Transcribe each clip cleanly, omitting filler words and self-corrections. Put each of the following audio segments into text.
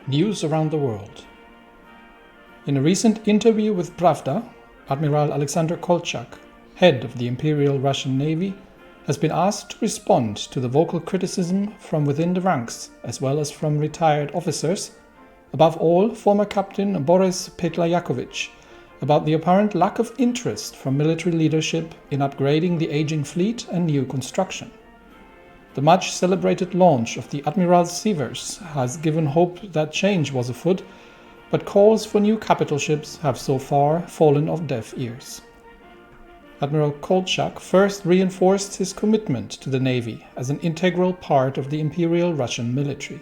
News around the world. In a recent interview with Pravda, Admiral Alexander Kolchak, head of the Imperial Russian Navy, has been asked to respond to the vocal criticism from within the ranks, as well as from retired officers, above all former Captain Boris Petlayakovich, about the apparent lack of interest from military leadership in upgrading the aging fleet and new construction. The much celebrated launch of the Admiral's Seavers has given hope that change was afoot, but calls for new capital ships have so far fallen on deaf ears. Admiral Kolchak first reinforced his commitment to the Navy as an integral part of the Imperial Russian military.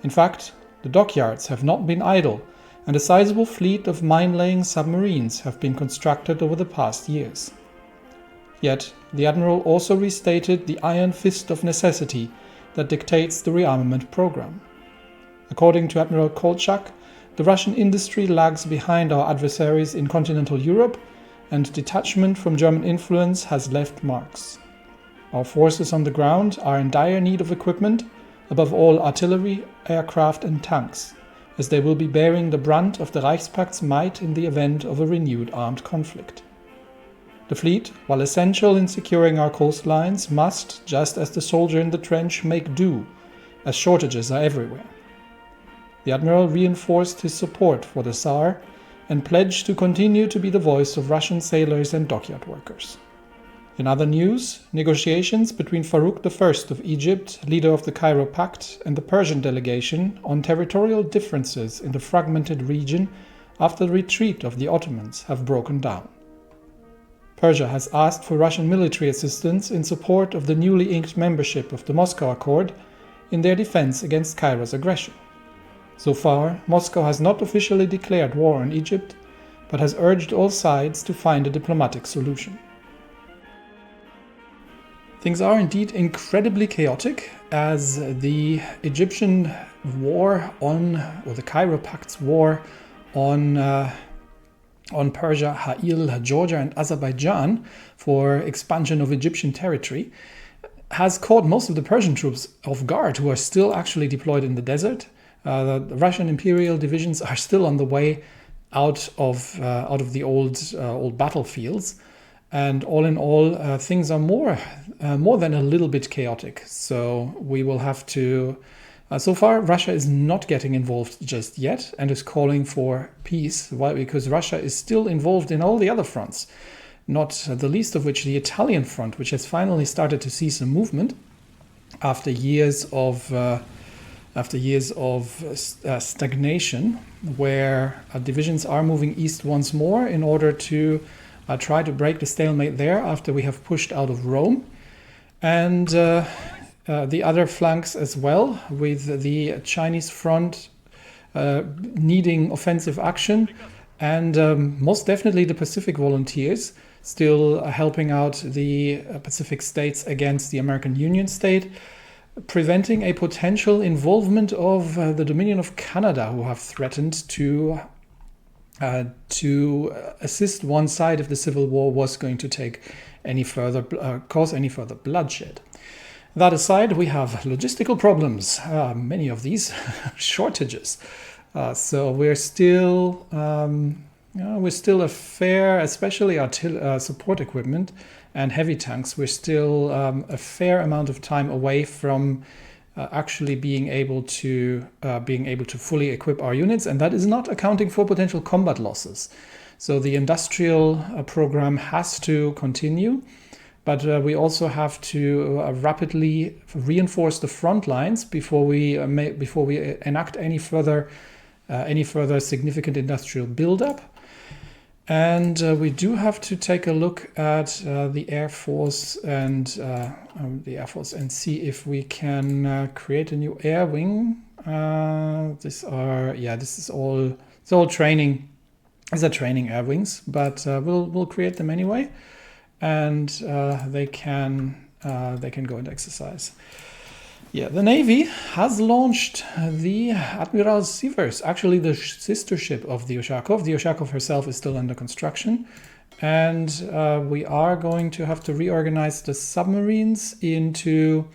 In fact, the dockyards have not been idle, and a sizable fleet of mine-laying submarines have been constructed over the past years. Yet, the Admiral also restated the iron fist of necessity that dictates the rearmament program. According to Admiral Kolchak, the Russian industry lags behind our adversaries in continental Europe, and detachment from German influence has left marks. Our forces on the ground are in dire need of equipment, above all artillery, aircraft and tanks, as they will be bearing the brunt of the Reichspact's might in the event of a renewed armed conflict. The fleet, while essential in securing our coastlines, must, just as the soldier in the trench, make do, as shortages are everywhere. The Admiral reinforced his support for the Tsar and pledged to continue to be the voice of Russian sailors and dockyard workers. In other news, negotiations between Farouk I of Egypt, leader of the Kaiserreich, and the Persian delegation on territorial differences in the fragmented region after the retreat of the Ottomans have broken down. Persia has asked for Russian military assistance in support of the newly inked membership of the Moscow Accord in their defense against Cairo's aggression. So far, Moscow has not officially declared war on Egypt, but has urged all sides to find a diplomatic solution. Things are indeed incredibly chaotic, as the Egyptian war or the Cairo Pact's war on Persia, Ha'il, Georgia and Azerbaijan for expansion of Egyptian territory has caught most of the Persian troops off guard, who are still actually deployed in the desert. The Russian imperial divisions are still on the way out of the old battlefields, and all in all, things are more than a little bit chaotic. So we will have to. So far, Russia is not getting involved just yet and is calling for peace. Why? Because Russia is still involved in all the other fronts, not the least of which the Italian front, which has finally started to see some movement after years of stagnation, where divisions are moving east once more in order to try to break the stalemate there after we have pushed out of Rome. And the other flanks as well, with the Chinese front needing offensive action, and most definitely the Pacific volunteers still helping out the Pacific states against the American Union state, preventing a potential involvement of the Dominion of Canada, who have threatened to assist one side if the Civil War was going to cause any further bloodshed. That aside, we have logistical problems, many of these shortages. So we're still a fair, especially support equipment and heavy tanks. We're still a fair amount of time away from actually being able to fully equip our units, and that is not accounting for potential combat losses. So the industrial program has to continue. But we also have to rapidly reinforce the front lines before we enact any further significant industrial buildup. And we do have to take a look at the Air Force and see if we can create a new air wing. This is all training. These are training air wings, but we'll create them anyway. And they can go into exercise. Yeah, the Navy has launched the Admiral's Seavers, actually the sister ship of the Ushakov. The Ushakov herself is still under construction, and we are going to have to reorganize the submarines into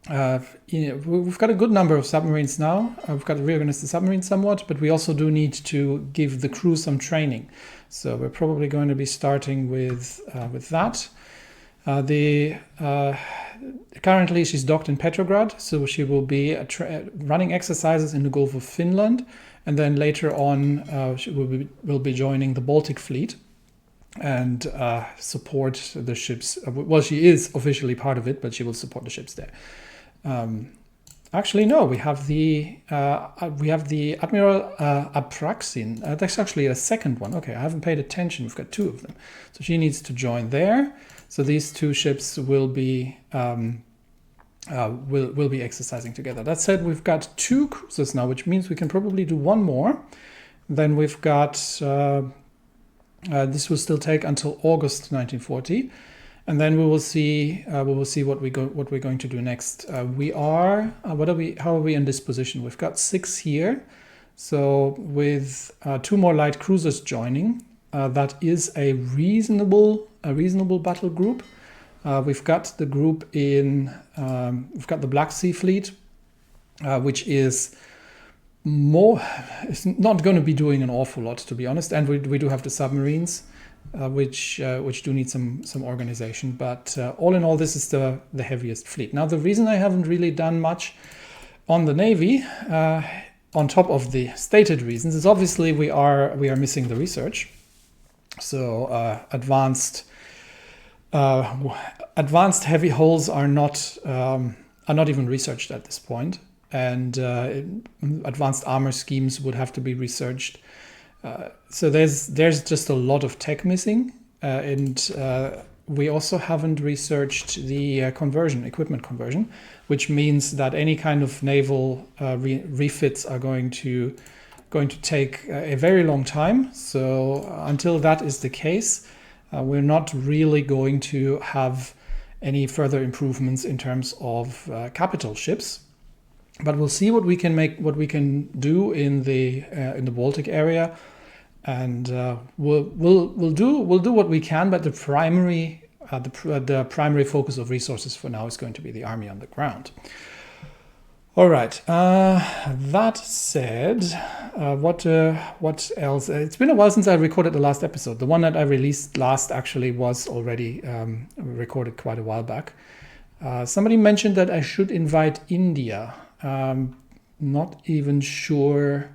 we've got a good number of submarines now. We've got to reorganize the submarine somewhat, but we also do need to give the crew some training. So we're probably going to be starting with that. Currently she's docked in Petrograd, so she will be running exercises in the Gulf of Finland, and then later on she will be joining the Baltic Fleet and support the ships. Well, she is officially part of it, but she will support the ships there. Actually, no, we have the Admiral Apraxin. That's actually a second one. Okay, I haven't paid attention. We've got two of them, so she needs to join there. So these two ships will be exercising together. That said, we've got two cruisers now, which means we can probably do one more. Then we've got this will still take until August 1940, and then we will see what we're going to do next. How are we in this position? We've got 6 here, so with 2 more light cruisers joining, that is a reasonable battle group. We've got the group in we've got the Black Sea Fleet, which is it's not going to be doing an awful lot, to be honest, and we do have the submarines, which do need some organization, but all in all, this is the heaviest fleet. Now, the reason I haven't really done much on the Navy, on top of the stated reasons, is obviously we are missing the research. So advanced heavy hulls are not even researched at this point, and advanced armor schemes would have to be researched. So there's just a lot of tech missing, and we also haven't researched the equipment conversion, which means that any kind of naval refits are going to take a very long time. So until that is the case, we're not really going to have any further improvements in terms of capital ships. But we'll see what we can do in the Baltic area, and we'll do what we can. But the primary focus of resources for now is going to be the army on the ground. All right. That said, what else? It's been a while since I recorded the last episode. The one that I released last actually was already recorded quite a while back. Somebody mentioned that I should invite India. Not even sure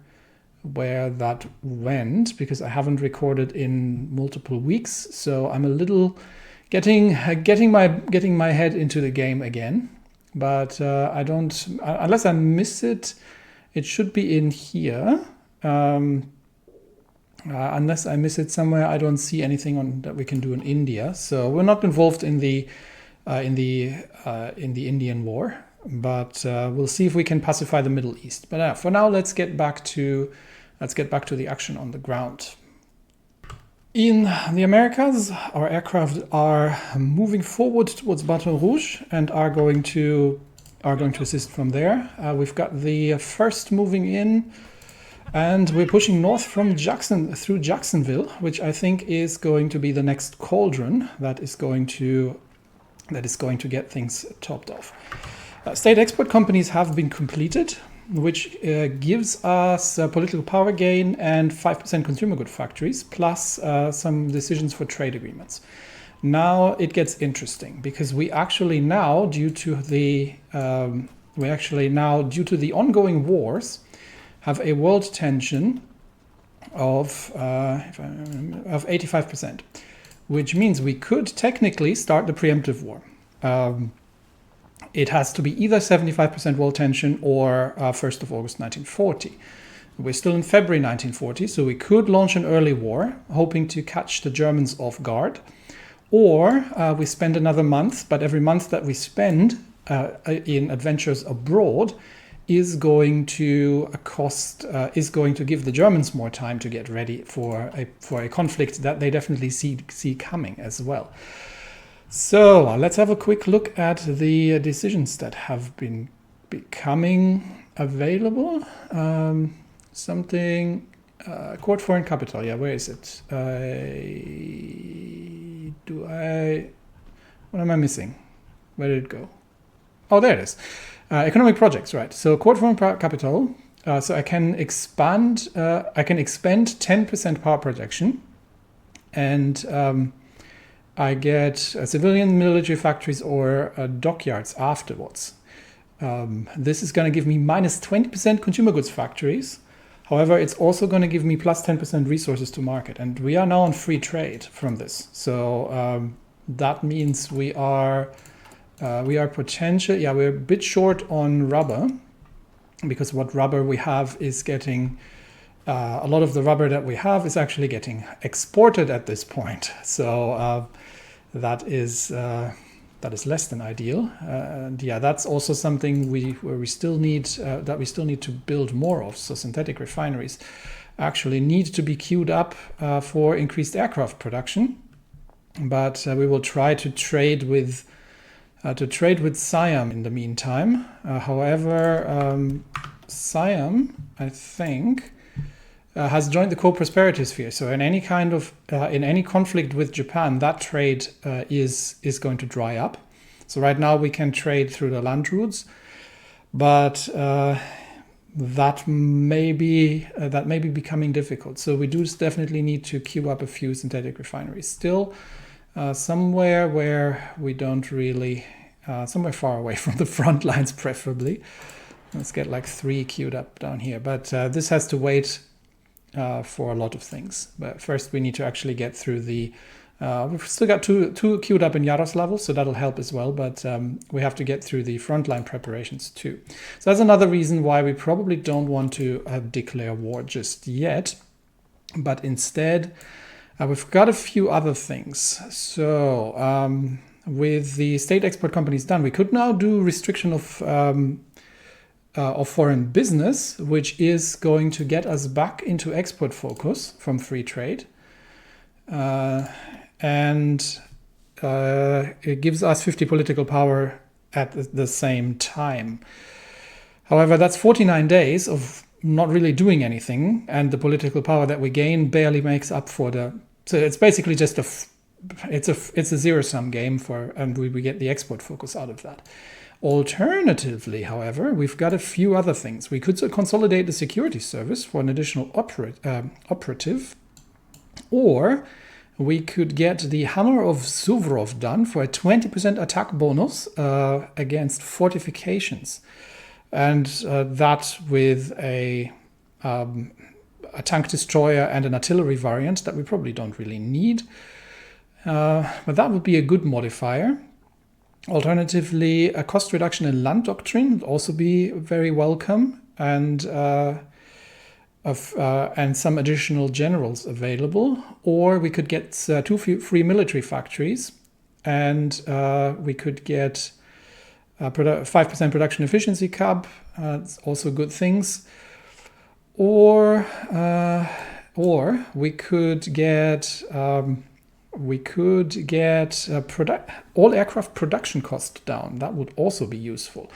where that went, because I haven't recorded in multiple weeks. So I'm a little getting my head into the game again. But I don't, unless I miss it, it should be in here. Unless I miss it somewhere, I don't see anything that we can do in India. So we're not involved in the Indian War, but we'll see if we can pacify the Middle East. But for now, let's get back to the action on the ground. In the Americas, our aircraft are moving forward towards Baton Rouge and are going to assist from there. We've got the first moving in, and we're pushing north from through Jacksonville, which I think is going to be the next cauldron that is going to get things topped off. State export companies have been completed, which gives us political power gain and 5% consumer good factories, plus some decisions for trade agreements. Now it gets interesting, because we actually now, due to the ongoing wars, have a world tension of 85%, which means we could technically start the preemptive war. It has to be either 75% world tension or 1st of August 1940. We're still in February 1940, so we could launch an early war, hoping to catch the Germans off guard. Or we spend another month, but every month that we spend in adventures abroad is going to give the Germans more time to get ready for a conflict that they definitely see coming as well. So let's have a quick look at the decisions that have been becoming available. Court Foreign Capital. Yeah, where is it? What am I missing? Where did it go? Oh, there it is. Economic projects, right? So core foreign capital. So I can expand. I can expend 10% power projection, and I get civilian military factories or dockyards afterwards. This is going to give me minus 20% consumer goods factories. However, it's also going to give me plus 10% resources to market. And we are now on free trade from this. So that means we are potential. Yeah, we're a bit short on rubber, because what rubber we have is getting, a lot of the rubber that we have is actually getting exported at this point. So that is less than ideal. And yeah, that's also something where we still need to build more of. So synthetic refineries actually need to be queued up for increased aircraft production. But we will try to trade with Siam in the meantime. However, Siam, I think, has joined the co-prosperity sphere. So in any kind of in any conflict with Japan, that trade is going to dry up. So right now we can trade through the land routes, but that may be becoming difficult. So we do definitely need to queue up a few synthetic refineries still. Somewhere where we don't really, somewhere far away from the front lines, preferably. Let's get like 3 queued up down here. But this has to wait for a lot of things. But first we need to actually get through the, we've still got two queued up in Yaroslavl, so that'll help as well. But we have to get through the frontline preparations too. So that's another reason why we probably don't want to declare war just yet. But instead, we've got a few other things. So with the state export companies done, we could now do restriction of foreign business, which is going to get us back into export focus from free trade. And it gives us 50 political power at the same time. However, that's 49 days of not really doing anything, and the political power that we gain barely makes up for the. So it's basically just it's a zero-sum game and we get the export focus out of that. Alternatively, however, we've got a few other things. We could consolidate the security service for an additional operative, or we could get the Hammer of Suvorov done for a 20% attack bonus against fortifications. And that with a tank destroyer and an artillery variant that we probably don't really need. But that would be a good modifier. Alternatively, a cost reduction in land doctrine would also be very welcome, and some additional generals available. Or we could get 2 free military factories, and we could get 5% production efficiency cap. It's also good things. Or we could get all aircraft production cost down. That would also be useful.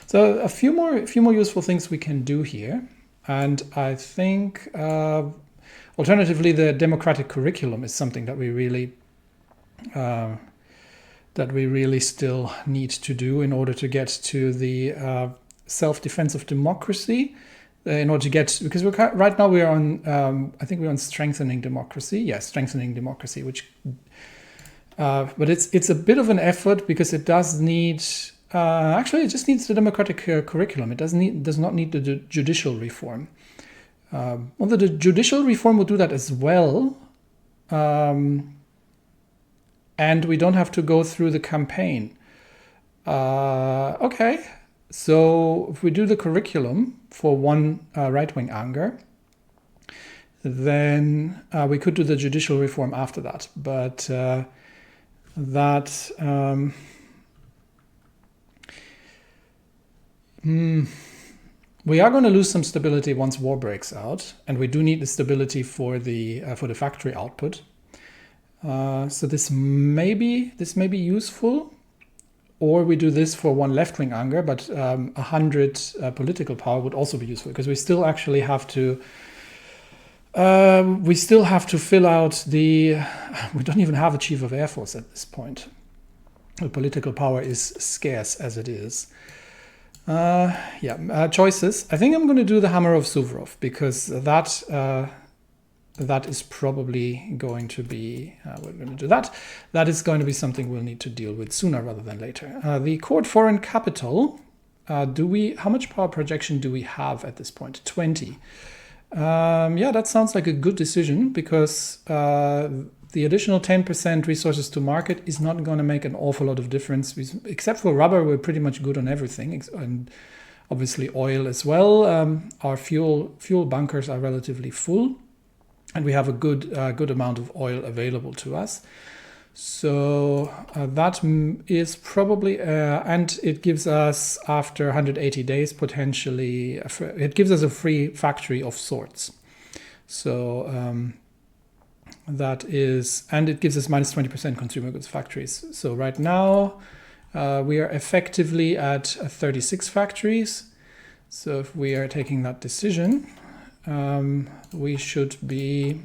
So a few more useful things we can do here. And I think alternatively, the democratic curriculum is something that we really still need to do in order to get to the self-defense of democracy. In order to get, because right now we're on, I think we're on strengthening democracy. Yes, strengthening democracy, which, but it's a bit of an effort because it does need, actually it just needs the democratic curriculum. It does not need the judicial reform. Although the judicial reform will do that as well. And we don't have to go through the campaign. Okay. So if we do the curriculum for one right-wing anger, then we could do the judicial reform after that. But we are going to lose some stability once war breaks out, and we do need the stability for the factory output. So this may be useful. Or we do this for one left-wing anger, but 100 political power would also be useful, because we still actually have to. Fill out the. We don't even have a chief of air force at this point. The political power is scarce as it is. Choices. I think I'm going to do the Hammer of Suvorov, because that is probably going to be, we're going to do that. That is going to be something we'll need to deal with sooner rather than later. The court foreign capital, how much power projection do we have at this point? 20. That sounds like a good decision, because the additional 10% resources to market is not going to make an awful lot of difference. Except for rubber, we're pretty much good on everything, and obviously oil as well. Our fuel bunkers are relatively full, and we have a good amount of oil available to us. So that is probably, and it gives us, after 180 days, potentially, it gives us a free factory of sorts. So that is, and it gives us minus 20% consumer goods factories. So right now we are effectively at 36 factories. So if we are taking that decision, we should be,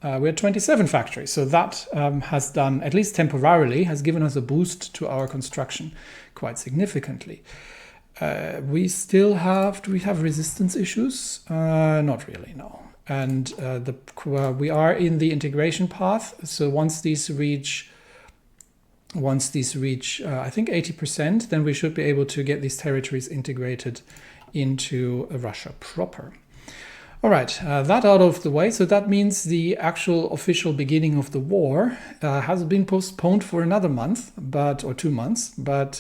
we're 27 factories. So that has done, at least temporarily, has given us a boost to our construction quite significantly. We still have, do we have resistance issues? Not really, no. And we are in the integration path. So once these reach, I think 80%, then we should be able to get these territories integrated into Russia proper. All right, that out of the way. So that means the actual official beginning of the war has been postponed for another month, or 2 months. But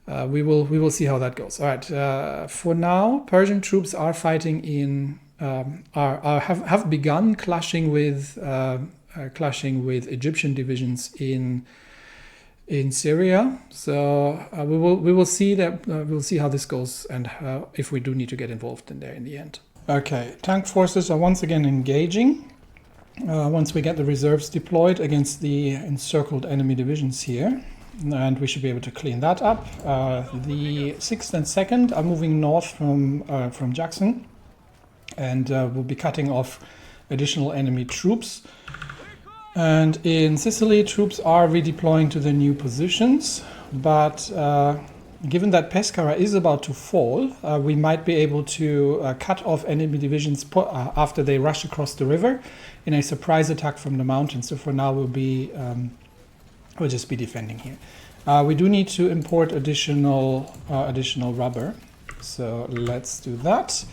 we will see how that goes. All right. For now, Persian troops are fighting in. Have begun clashing with Egyptian divisions in Syria. So we will see that we'll see how this goes, and if we do need to get involved in there in the end. Okay, tank forces are once again engaging. Once we get the reserves deployed against the encircled enemy divisions here, and we should be able to clean that up. The 6th and 2nd are moving north from Jackson, and we'll be cutting off additional enemy troops. And in Sicily, troops are redeploying to their new positions, but given that Pescara is about to fall, we might be able to cut off enemy divisions after they rush across the river in a surprise attack from the mountains. So for now, we'll just be defending here. We do need to import additional rubber, so let's do that.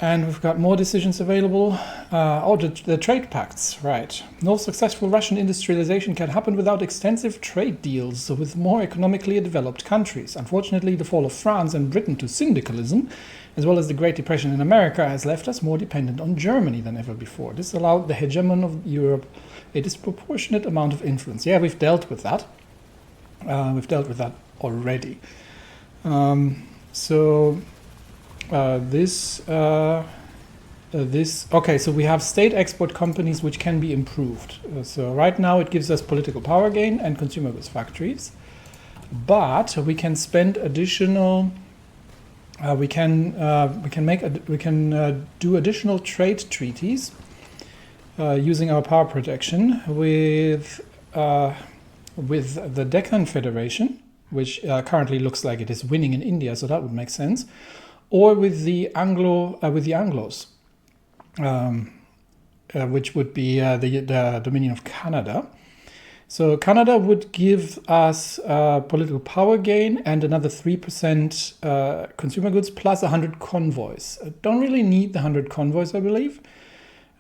And we've got more decisions available. The trade pacts, right. No successful Russian industrialization can happen without extensive trade deals with more economically developed countries. Unfortunately, the fall of France and Britain to syndicalism, as well as the Great Depression in America, has left us more dependent on Germany than ever before. This allowed the hegemon of Europe a disproportionate amount of influence. Yeah, we've dealt with that. We've dealt with that already. Okay, so we have state export companies which can be improved. So right now it gives us political power gain and consumer goods factories, but we can spend additional. We can do additional trade treaties using our power projection with the Deccan Federation, which currently looks like it is winning in India, so that would make sense. Or with the Anglos, which would be the Dominion of Canada. So Canada would give us political power gain and another 3% consumer goods plus 100 convoys. I don't really need the 100 convoys, I believe.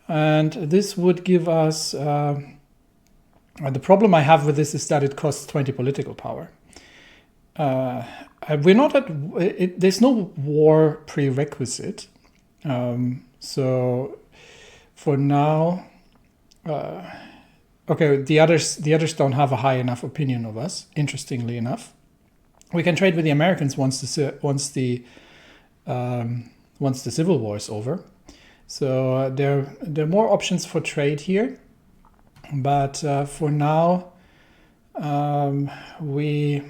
And this would give us... the problem I have with this is that it costs 20 political power. We're not at. There's no war prerequisite, so for now, okay. The others don't have a high enough opinion of us. Interestingly enough, we can trade with the Americans once the Civil War is over. So there are more options for trade here, but for now, we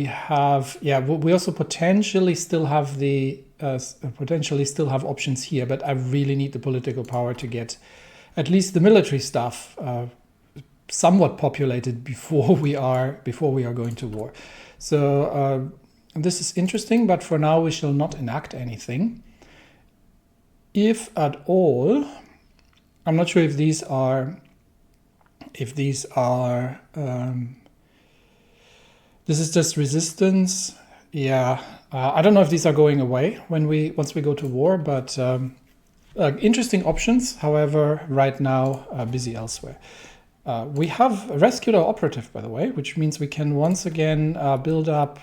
have, we also potentially still have options here, but I really need the political power to get at least the military stuff somewhat populated before we are going to war. So this is interesting, but for now we shall not enact anything. If at all, I'm not sure if these are this is just resistance. Yeah, I don't know if these are going away once we go to war, but interesting options. However, right now busy elsewhere. We have rescued our operative, by the way, which means we can once again build up,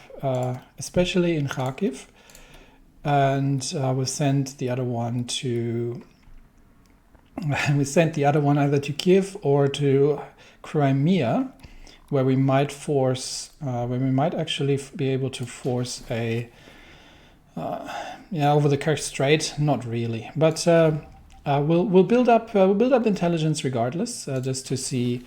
especially in Kharkiv, and we'll send the other one to. We sent the other one either to Kiev or to Crimea, where we might actually be able to force a over the Kerch Strait. Not really, but we'll build up intelligence regardless, just to see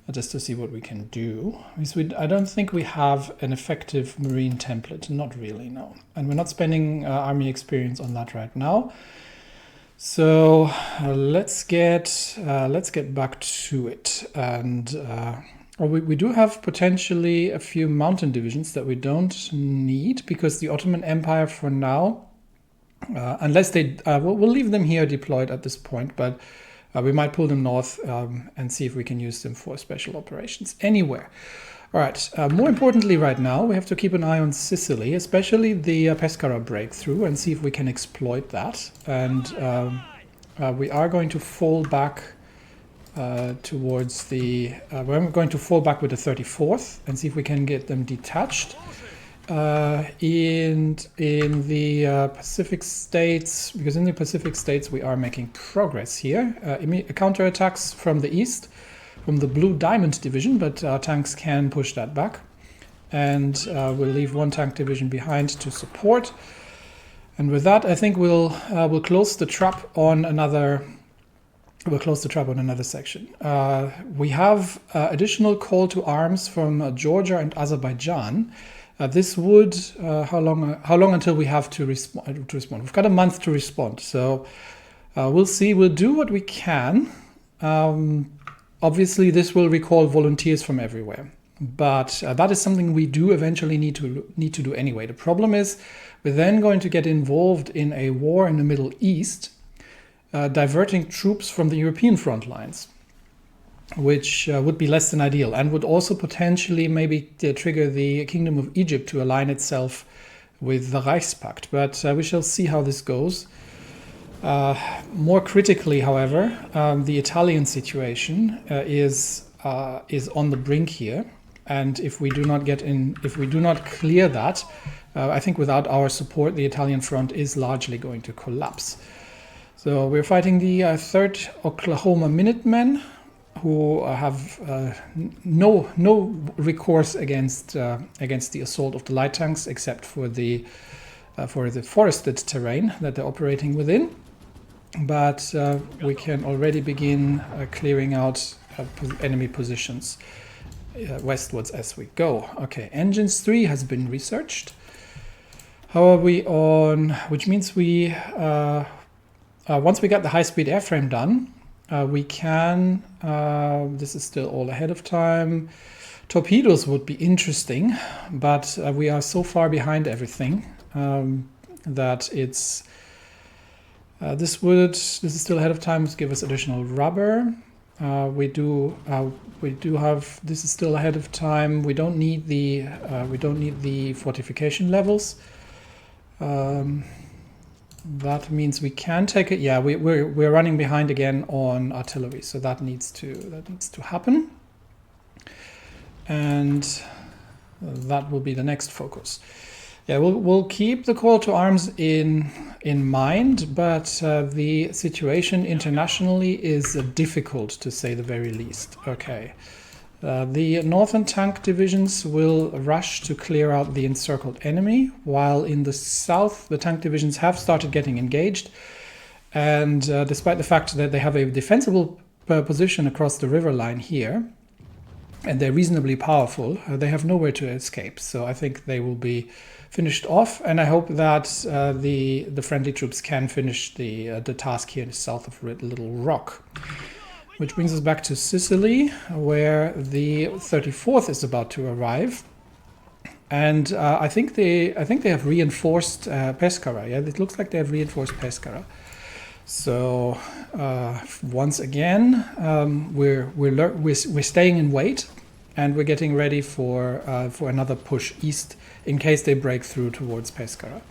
what we can do. Because I don't think we have an effective marine template. Not really, no, and we're not spending army experience on that right now. So let's get back to it, and we do have potentially a few mountain divisions that we don't need, because the Ottoman Empire for now, unless they we'll leave them here deployed at this point, but we might pull them north and see if we can use them for special operations anywhere. All right, more importantly right now, we have to keep an eye on Sicily, especially the Pescara breakthrough, and see if we can exploit that. And we are going to fall back towards the... we're going to fall back with the 34th and see if we can get them detached. In the Pacific States, because in the Pacific States we are making progress here. Counterattacks from the east, from the Blue Diamond Division, but our tanks can push that back. And we'll leave one tank division behind to support. And with that, I think we'll close the trap on another. We'll close the trap on another section. We have additional call to arms from Georgia and Azerbaijan. This would how long until we have to respond? We've got a month to respond, so we'll see. We'll do what we can. Obviously, this will recall volunteers from everywhere, but that is something we do eventually need to do anyway. The problem is we're then going to get involved in a war in the Middle East, diverting troops from the European front lines, which would be less than ideal, and would also potentially maybe trigger the Kingdom of Egypt to align itself with the Reichspakt. But we shall see how this goes. More critically, however, the Italian situation is on the brink here, and if we do not clear that, I think without our support, the Italian front is largely going to collapse. So we're fighting the 3rd Oklahoma Minutemen, who have no recourse against the assault of the light tanks, except for the forested terrain that they're operating within. But we can already begin clearing out enemy positions westwards as we go. Okay, Engines 3 has been researched. How are we on? Which means we once we got the high-speed airframe done, we can. This is still all ahead of time. Torpedoes would be interesting, but we are so far behind everything that it's. This is still ahead of time to give us additional rubber. We do have. This is still ahead of time. We don't need the fortification levels. That means we can take it. Yeah, we're running behind again on artillery, so that needs to happen, and that will be the next focus. Yeah, we'll keep the call to arms in mind, but the situation internationally is difficult, to say the very least. Okay, the northern tank divisions will rush to clear out the encircled enemy, while in the south the tank divisions have started getting engaged, and despite the fact that they have a defensible position across the river line here, and they're reasonably powerful, they have nowhere to escape. So I think they will be finished off, and I hope that the friendly troops can finish the task here in the south of Little Rock. Which brings us back to Sicily, where the 34th is about to arrive. And I think they have reinforced Pescara. Yeah, it looks like they have reinforced Pescara. So once again, we're staying in wait, and we're getting ready for another push east in case they break through towards Pescara,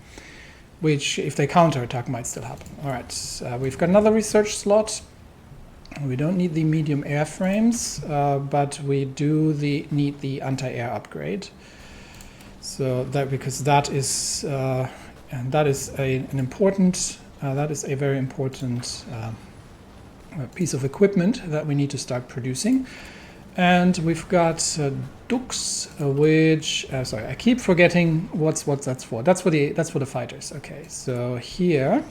which, if they counterattack, might still happen. All right, we've got another research slot. We don't need the medium airframes, but we do need the anti-air upgrade. So because that is and that is an important that is a very important piece of equipment that we need to start producing. And we've got Dux, which sorry, I keep forgetting what that's for. That's for the fighters. Okay, so here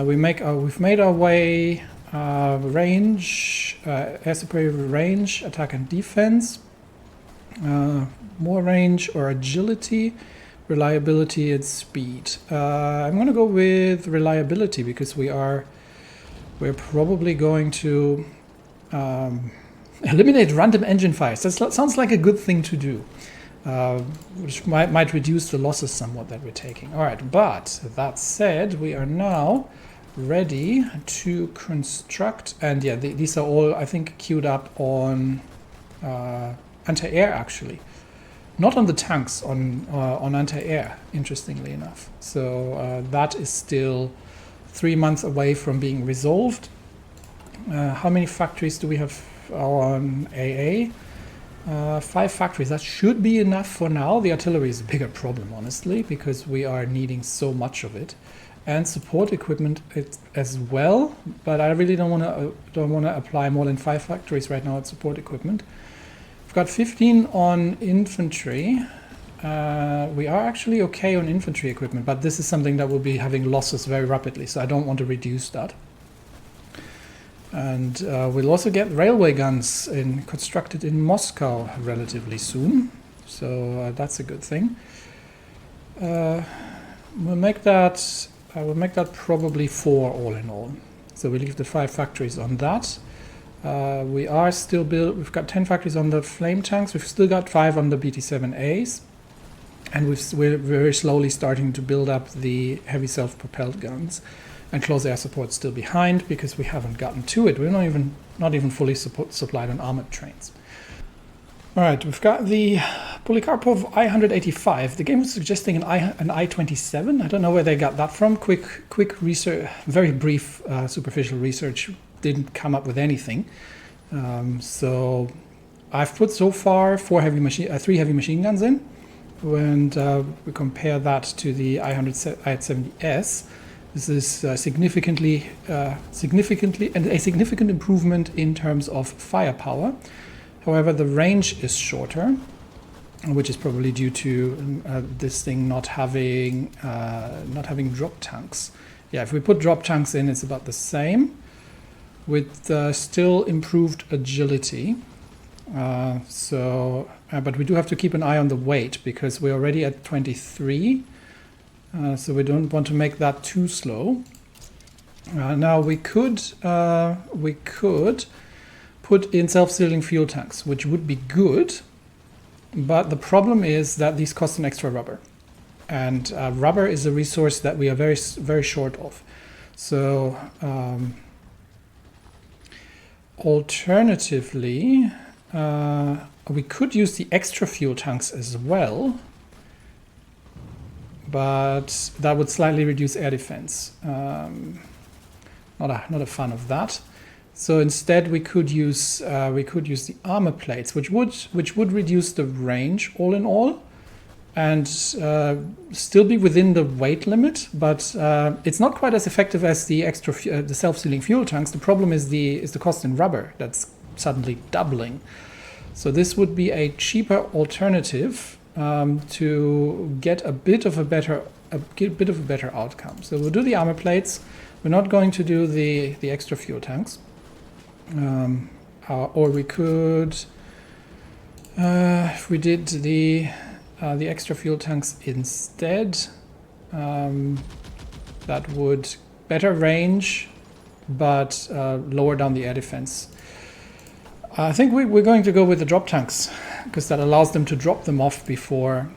we've made our way. Range, air superiority range, attack and defense, more range or agility, reliability and speed. I'm going to go with reliability because we're probably going to eliminate random engine fires. That sounds like a good thing to do, which might reduce the losses somewhat that we're taking. All right, but that said, we are now ready to construct, and yeah, these are all, I think, queued up on anti-air, actually, not on the tanks, on anti-air, interestingly enough. So that is still 3 months away from being resolved. How many factories do we have on AA? 5 factories. That should be enough for now. The artillery is a bigger problem, honestly, because we are needing so much of it. And support equipment as well, but I really don't want to apply more than 5 factories right now at support equipment. We've got 15 on infantry. We are actually okay on infantry equipment, but this is something that will be having losses very rapidly, so I don't want to reduce that. And we'll also get railway guns constructed in Moscow relatively soon, so that's a good thing. We'll make that probably 4 all in all. So we leave the 5 factories on that. We are still we've got 10 factories on the flame tanks. We've still got 5 on the BT-7As. And we're very slowly starting to build up the heavy self-propelled guns. And close air support still behind because we haven't gotten to it. We're not even fully supplied on armored trains. All right, we've got the Polikarpov I-185. The game was suggesting an I-27. I don't know where they got that from. Quick research, very brief, superficial research didn't come up with anything. So I've put so far 3 heavy machine guns in, and we compare that to the I-170S. This is significant improvement in terms of firepower. However, the range is shorter, which is probably due to this thing not having drop tanks. Yeah, if we put drop tanks in, it's about the same, with still improved agility. But we do have to keep an eye on the weight because we're already at 23, so we don't want to make that too slow. Now we could put in self-sealing fuel tanks, which would be good, but the problem is that these cost an extra rubber, and rubber is a resource that we are very, very short of. So alternatively, we could use the extra fuel tanks as well, but that would slightly reduce air defense. Not a fan of that. So instead, we could use the armor plates, which would reduce the range all in all, and still be within the weight limit. But it's not quite as effective as the the self-sealing fuel tanks. The problem is the cost in rubber that's suddenly doubling. So this would be a cheaper alternative to get a bit of a better outcome. So we'll do the armor plates. We're not going to do the extra fuel tanks. Or we could, if we did the extra fuel tanks instead, that would better range, but lower down the air defense. I think we're going to go with the drop tanks, because that allows them to drop them off before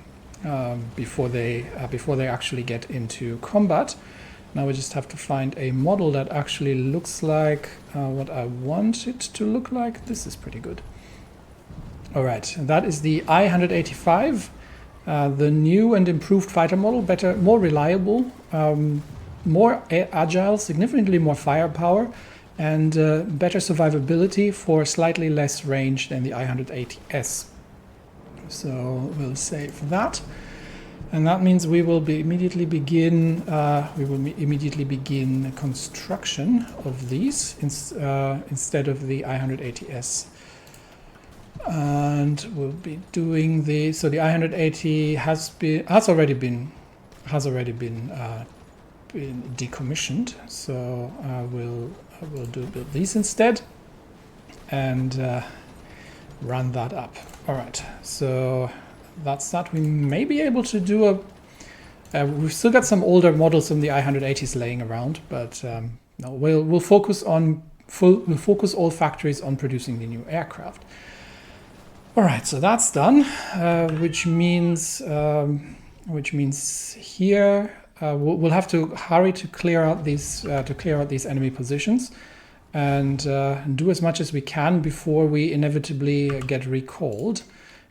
they actually get into combat. Now we just have to find a model that actually looks like what I want it to look like. This is pretty good. All right, that is the I-185, the new and improved fighter model, better, more reliable, more agile, significantly more firepower, and better survivability for slightly less range than the I-180S. So we'll save that, and that means we will immediately begin construction of these instead of the I-180S. And we'll be doing the I-180 has already been decommissioned. So we'll build these instead and run that up. All right, so that's that. We may be able to do we've still got some older models from the I-180s laying around, but no, we'll focus all factories on producing the new aircraft. All right, so that's done, which means here we'll have to hurry to clear out these enemy positions, and do as much as we can before we inevitably get recalled.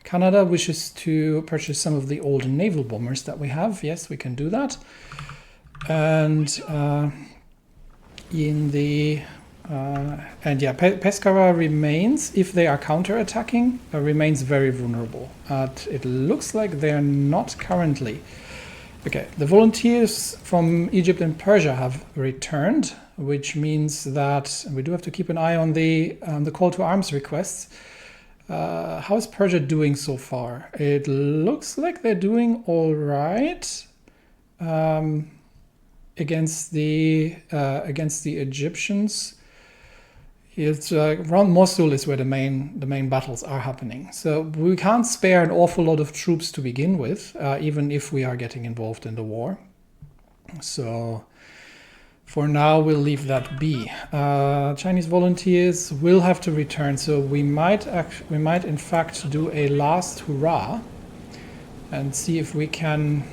Canada wishes to purchase some of the old naval bombers that we have. Yes, we can do that. And Pescara remains, if they are counter-attacking, remains very vulnerable. It looks like they are not currently. Okay, the volunteers from Egypt and Persia have returned, which means that we do have to keep an eye on the call to arms requests. How is Persia doing so far? It looks like they're doing all right against the Egyptians. It's around Mosul is where the main battles are happening. So we can't spare an awful lot of troops to begin with, even if we are getting involved in the war. So for now, we'll leave that be. Chinese volunteers will have to return, so we might in fact do a last hurrah and see if we can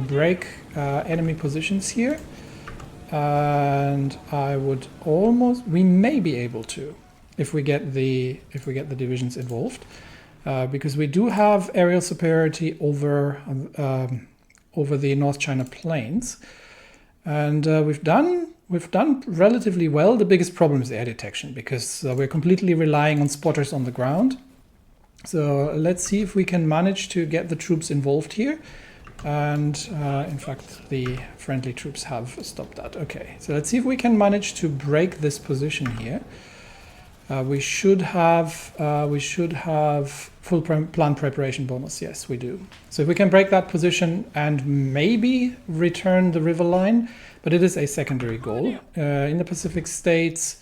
break enemy positions here. And we may be able to, if we get the divisions involved, because we do have aerial superiority over the North China Plains. And we've done relatively well. The biggest problem is air detection, because we're completely relying on spotters on the ground. So let's see if we can manage to get the troops involved here. And in fact, the friendly troops have stopped that. Okay, so let's see if we can manage to break this position here. We should have full plan preparation bonus. Yes, we do. So if we can break that position and maybe return the river line, but it is a secondary goal. In the Pacific states,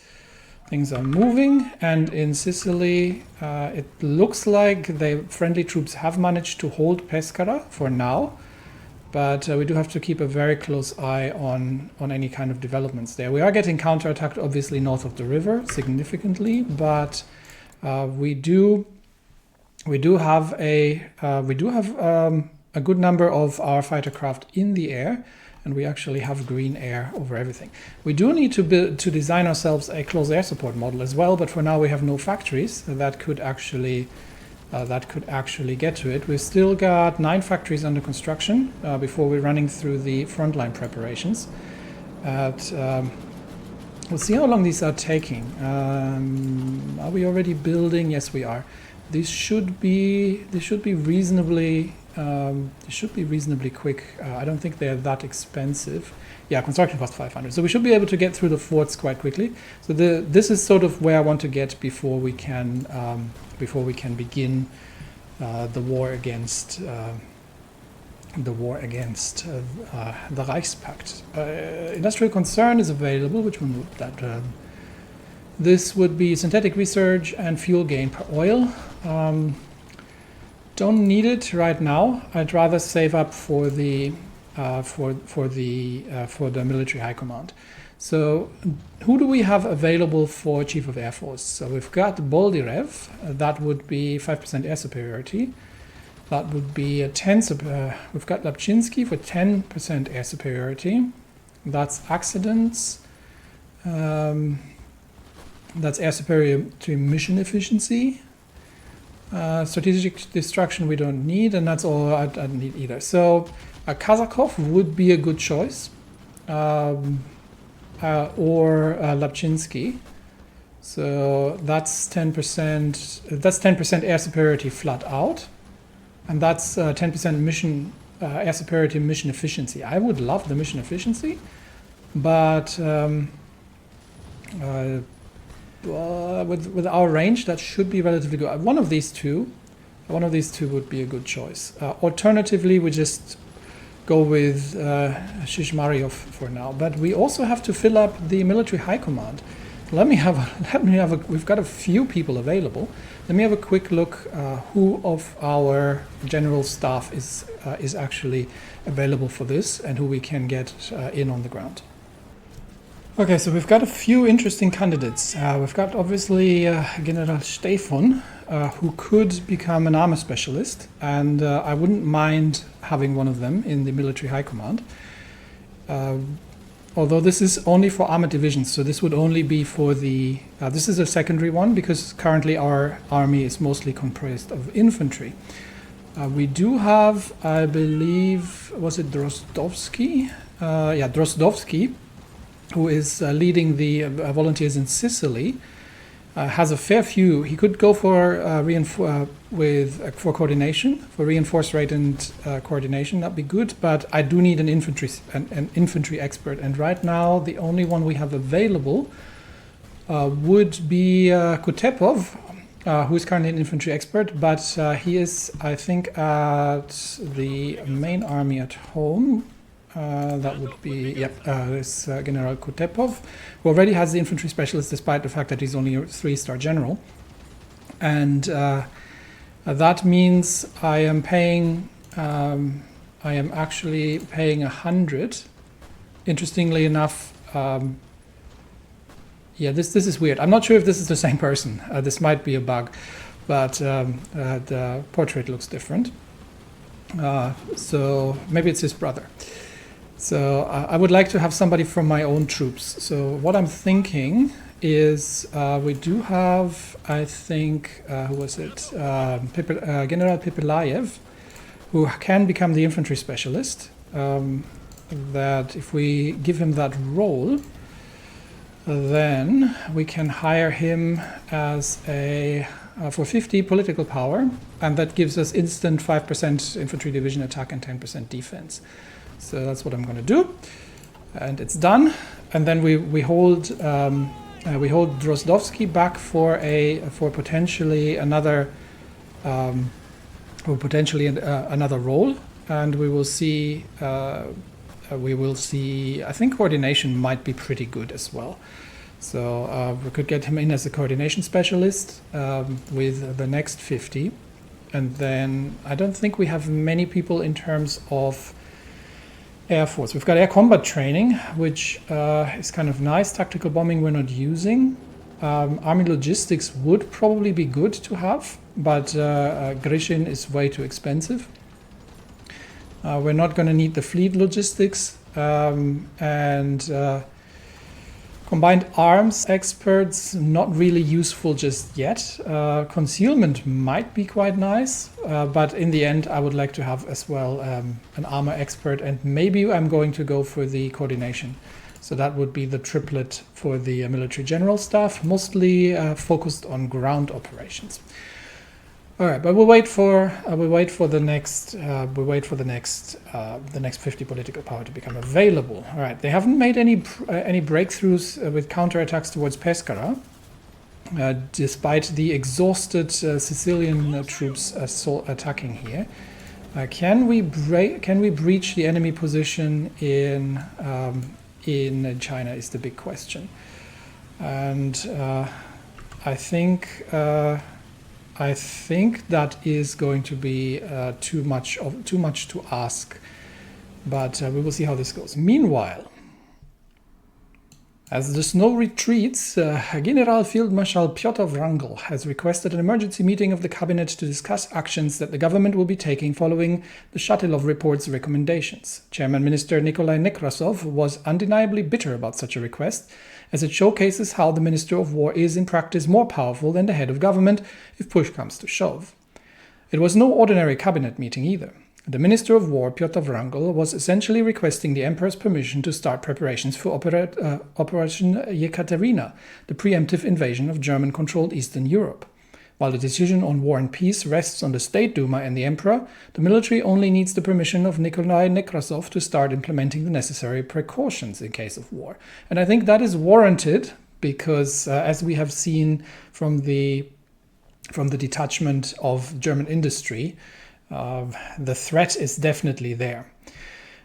things are moving, and in Sicily, it looks like the friendly troops have managed to hold Pescara for now. But we do have to keep a very close eye on any kind of developments there. We are getting counterattacked, obviously, north of the river significantly, but we do have a good number of our fighter craft in the air, and we actually have green air over everything. We do need to design ourselves a close air support model as well, but for now we have no factories that could actually get to it. We've still got 9 factories under construction before we're running through the frontline preparations. We'll see how long these are taking. Are we already building? Yes, we are. These should be reasonably quick. I don't think they're that expensive. Yeah, construction cost 500. So we should be able to get through the forts quite quickly. So this is sort of where I want to get before we can begin the war against the Reichspakt. Industrial concern is available, which will move that. This would be synthetic research and fuel gain per oil. Don't need it right now. I'd rather save up for the for the military high command. So who do we have available for Chief of Air Force? So we've got Boldyrev, that would be 5% air superiority. That would be a 10, we've got Lapchinsky for 10% air superiority. That's accidents. That's air superiority mission efficiency. Strategic destruction we don't need, and that's all I don't need either. So Kazakov would be a good choice. Or Lapchinsky. So that's 10%. That's 10% air superiority flat out, and that's 10% mission air superiority mission efficiency. I would love the mission efficiency, but with our range, that should be relatively good. One of these two would be a good choice. Alternatively, we just go with Shishmaryov for now, but we also have to fill up the military high command. We've got a few people available. Let me have a quick look who of our general staff is actually available for this and who we can get in on the ground. Okay, so we've got a few interesting candidates. We've got obviously General Stefan, who could become an armor specialist, and I wouldn't mind having one of them in the military high command. Although this is only for armored divisions, so this would only be for the... this is a secondary one, because currently our army is mostly comprised of infantry. We do have, I believe, was it Drozdovsky? Yeah, Drozdovsky, who is leading the volunteers in Sicily. Has a fair few. He could go for coordination, for reinforced rate and coordination. That'd be good. But I do need an infantry expert, and right now the only one we have available would be Kutepov, who is currently an infantry expert. But he is, I think, at the main army at home. That would be, this General Kutepov, who already has the infantry specialist despite the fact that he's only a 3-star general. And that means I am actually paying 100. Interestingly enough, this is weird. I'm not sure if this is the same person. This might be a bug, but the portrait looks different. So maybe it's his brother. So I would like to have somebody from my own troops. So what I'm thinking is we do have, I think, who was it? General Pepelayev, who can become the infantry specialist. That if we give him that role, then we can hire him as for 50 political power, and that gives us instant 5% infantry division attack and 10% defense. So that's what I'm going to do, and it's done. And then we hold Drozdovsky back for potentially another another role, and we will see. I think coordination might be pretty good as well. So we could get him in as a coordination specialist with the next 50, and then I don't think we have many people in terms of Air Force. We've got air combat training, which is kind of nice. Tactical bombing we're not using. Army logistics would probably be good to have, but Grishin is way too expensive. We're not going to need the fleet logistics, and combined arms experts, not really useful just yet. Concealment might be quite nice, but in the end I would like to have as well an armor expert, and maybe I'm going to go for the coordination. So that would be the triplet for the military general staff, mostly focused on ground operations. All right, but we'll wait for the next 50 political power to become available. All right, they haven't made any breakthroughs with counterattacks towards Pescara, despite the exhausted Sicilian troops attacking here. Can we breach the enemy position in China is the big question, and I think that is going to be too much to ask but we will see how this goes. Meanwhile, as the snow retreats, General Field Marshal Pjotr Wrangel has requested an emergency meeting of the cabinet to discuss actions that the government will be taking following the Shatilov report's recommendations. Chairman Minister Nikolai Nekrasov was undeniably bitter about such a request, as it showcases how the Minister of War is in practice more powerful than the head of government if push comes to shove. It was no ordinary cabinet meeting either. The Minister of War, Pjotr Wrangel, was essentially requesting the Emperor's permission to start preparations for Operation Yekaterina, the preemptive invasion of German-controlled Eastern Europe. While the decision on war and peace rests on the State Duma and the Emperor, the military only needs the permission of Nikolai Nekrasov to start implementing the necessary precautions in case of war. And I think that is warranted because, as we have seen from the detachment of German industry, the threat is definitely there.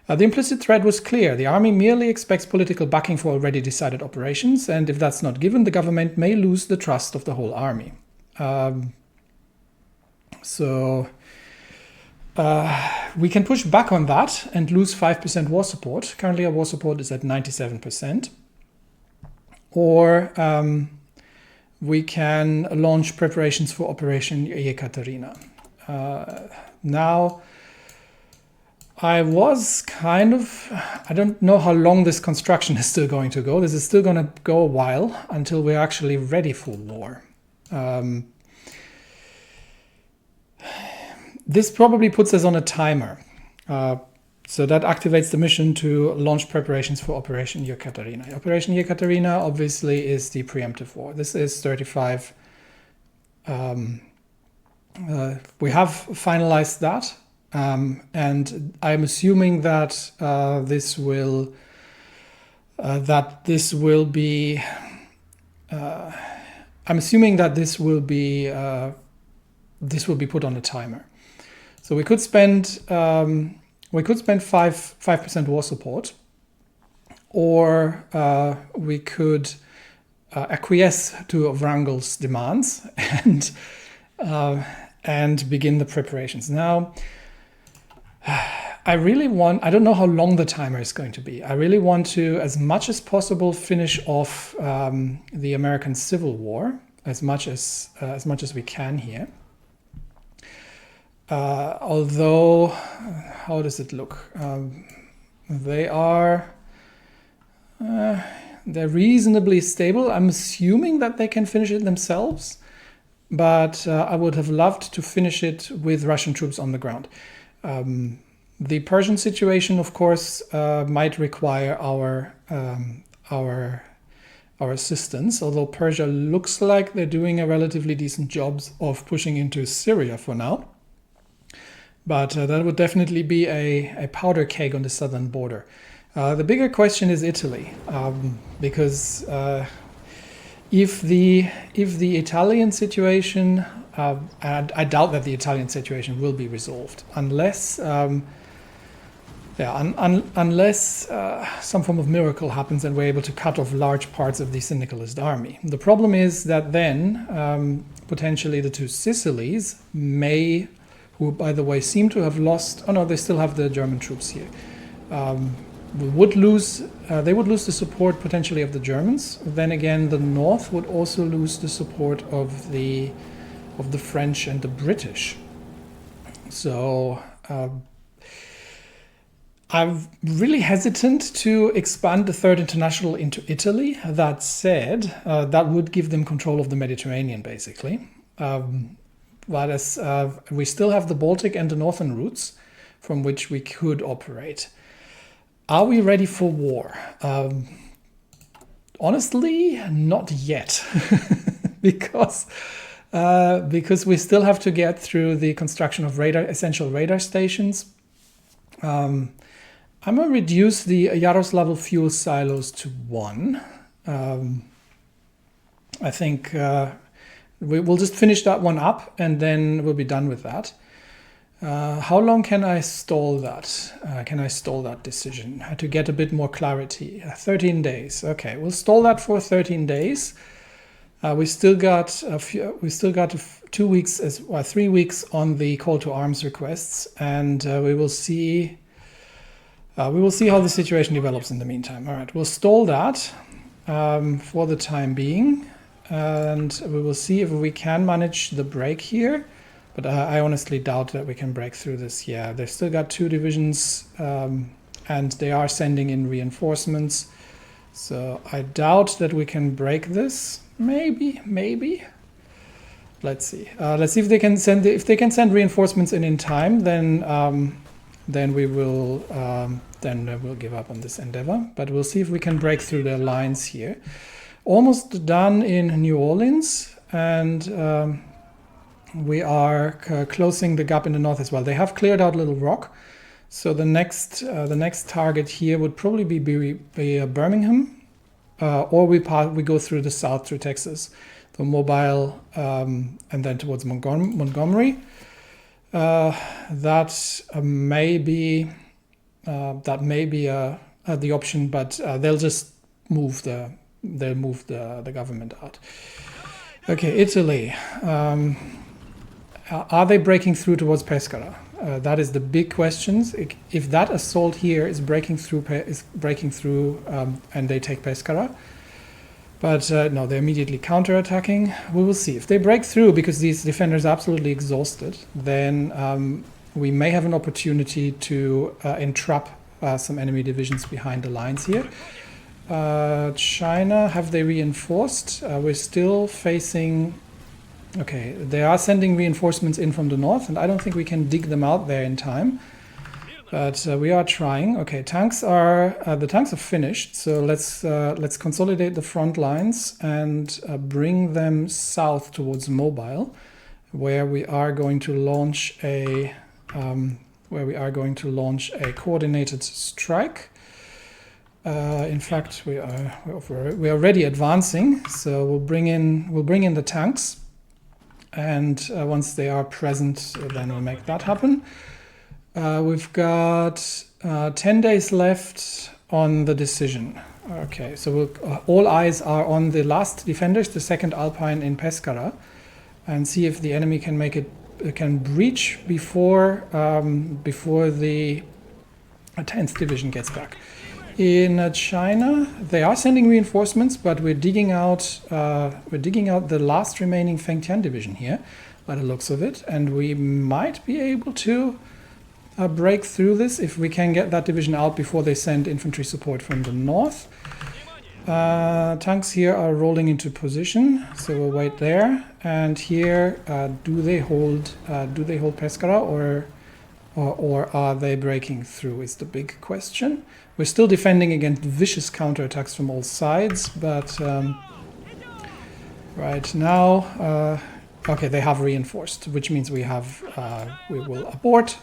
The implicit threat was clear. The army merely expects political backing for already decided operations, and if that's not given, the government may lose the trust of the whole army. We can push back on that and lose 5% war support. Currently our war support is at 97%. Or we can launch preparations for Operation Yekaterina. Now, I don't know how long this construction is still going to go. This is still going to go a while until we're actually ready for war. This probably puts us on a timer. So that activates the mission to launch preparations for Operation Yekaterina. Operation Yekaterina obviously is the preemptive war. This is 35. We have finalized that, and I'm assuming that this will be. I'm assuming that this will be put on a timer. So we could spend 5% war support, or we could acquiesce to Wrangel's demands and begin the preparations. Now, I don't know how long the timer is going to be. I really want to, as much as possible, finish off the American Civil War as much as we can here. Although, how does it look? They're reasonably stable. I'm assuming that they can finish it themselves, but I would have loved to finish it with Russian troops on the ground. The Persian situation, of course, might require our assistance, although Persia looks like they're doing a relatively decent job of pushing into Syria for now. But that would definitely be a powder keg on the southern border. The bigger question is Italy, because if the Italian situation, I doubt that the Italian situation will be resolved unless some form of miracle happens and we're able to cut off large parts of the syndicalist army. The problem is that then potentially the two Sicilies may, who by the way seem to have lost, oh no, they still have the German troops here, they would lose the support potentially of the Germans. Then again, the North would also lose the support of the French and the British. So I'm really hesitant to expand the Third International into Italy. That said, that would give them control of the Mediterranean, basically. But as we still have the Baltic and the northern routes from which we could operate. Are we ready for war? Honestly, not yet, because we still have to get through the construction of essential radar stations. I'm going to reduce the Yaroslavl fuel silos to 1. I think we'll just finish that one up and then we'll be done with that. How long can I stall that? Can I stall that decision to get a bit more clarity? 13 days. Okay, we'll stall that for 13 days. We still got 2 weeks 3 weeks on the call to arms requests, and we will see. We will see how the situation develops in the meantime. All right, we'll stall that for the time being, and we will see if we can manage the break here. But I honestly doubt that we can break through this. Yeah, they've still got 2 divisions, and they are sending in reinforcements. So I doubt that we can break this. Maybe. Let's see. Let's see if they can send reinforcements in time. Then we will we'll give up on this endeavor. But we'll see if we can break through their lines here. Almost done in New Orleans, and we are closing the gap in the north as well. They have cleared out Little Rock, so the next target here would probably be Birmingham, or we go through the south through Texas, the Mobile, and then towards Montgomery. That may be the option, but they'll just move the government out. Okay, Italy. Are they breaking through towards Pescara? That is the big question. If that assault here is breaking through, and they take Pescara, but no, they're immediately counterattacking. We will see if they break through, because these defenders are absolutely exhausted. Then we may have an opportunity to entrap some enemy divisions behind the lines here. China, have they reinforced? We're still facing. Okay, they are sending reinforcements in from the north, and I don't think we can dig them out there in time. But we are trying. Okay, the tanks are finished. So let's consolidate the front lines and bring them south towards Mobile, where we are going to launch a coordinated strike. In fact, we are already advancing. So we'll bring in the tanks. And once they are present, then we'll make that happen. We've got 10 days left on the decision. Okay, so all eyes are on the last defenders, the 2nd Alpine in Pescara, and see if the enemy can breach before the 10th division gets back. In China, they are sending reinforcements, but we're digging out the last remaining Fengtian division here, by the looks of it, and we might be able to break through this if we can get that division out before they send infantry support from the north. Tanks here are rolling into position, so we'll wait there. And here, do they hold Pescara, or are they breaking through? Is the big question. We're still defending against vicious counterattacks from all sides, but right now, okay, they have reinforced, which means we will abort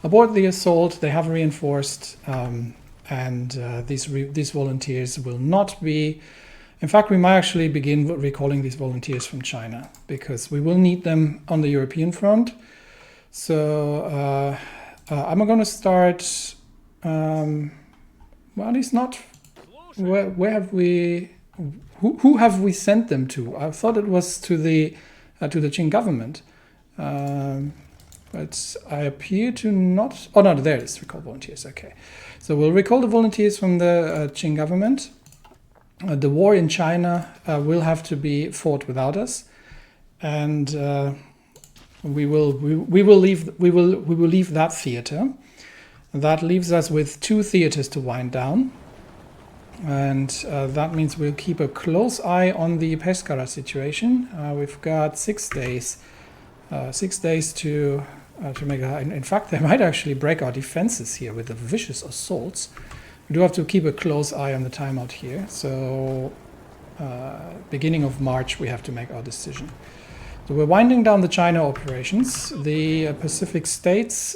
the assault. They have reinforced, and these volunteers will not be. In fact, we might actually begin recalling these volunteers from China, because we will need them on the European front. So I'm going to start. Well, it's not. Where have we? Who have we sent them to? I thought it was to the Qing government, but I appear to not. Oh no, there it is. Recall volunteers. Okay, so we'll recall the volunteers from the Qing government. The war in China will have to be fought without us, and we will leave that theater. That leaves us with 2 theaters to wind down, and that means we'll keep a close eye on the Pescara situation. We've got 6 days, 6 days to make that. In fact, they might actually break our defenses here with the vicious assaults. We do have to keep a close eye on the timeout here. So, beginning of March, we have to make our decision. So we're winding down the China operations. The Pacific States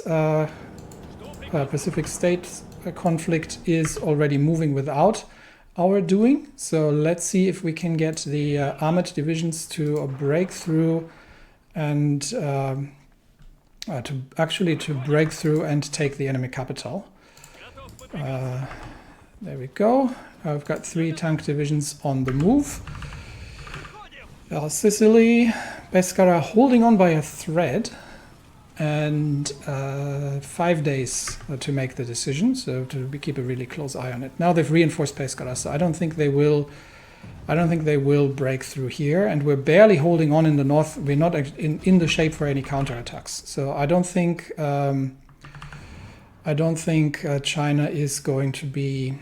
conflict is already moving without our doing. So let's see if we can get the armored divisions to break through and to break through and take the enemy capital. There we go. I've got 3 tank divisions on the move. Sicily, Pescara holding on by a thread. and 5 days to make the decision. So to keep a really close eye on it. Now they've reinforced Pescara, so I don't think they will break through here, and we're barely holding on in the north. We're not in the shape for any counterattacks. So I don't think China is going to be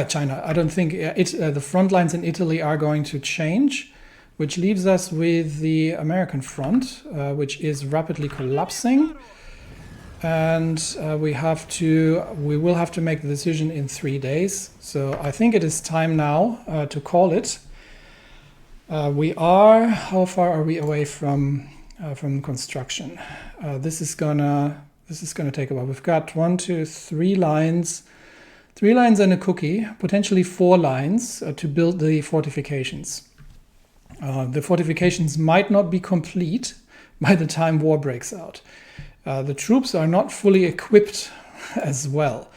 China. I don't think the front lines in Italy are going to change, which leaves us with the American front, which is rapidly collapsing. And we will have to make the decision in 3 days. So I think it is time now to call it. How far are we away from construction? This is gonna take a while. We've got 1, 2, 3 lines. 3 lines and a cookie, potentially 4 lines to build the fortifications. The fortifications might not be complete by the time war breaks out. The troops are not fully equipped as well.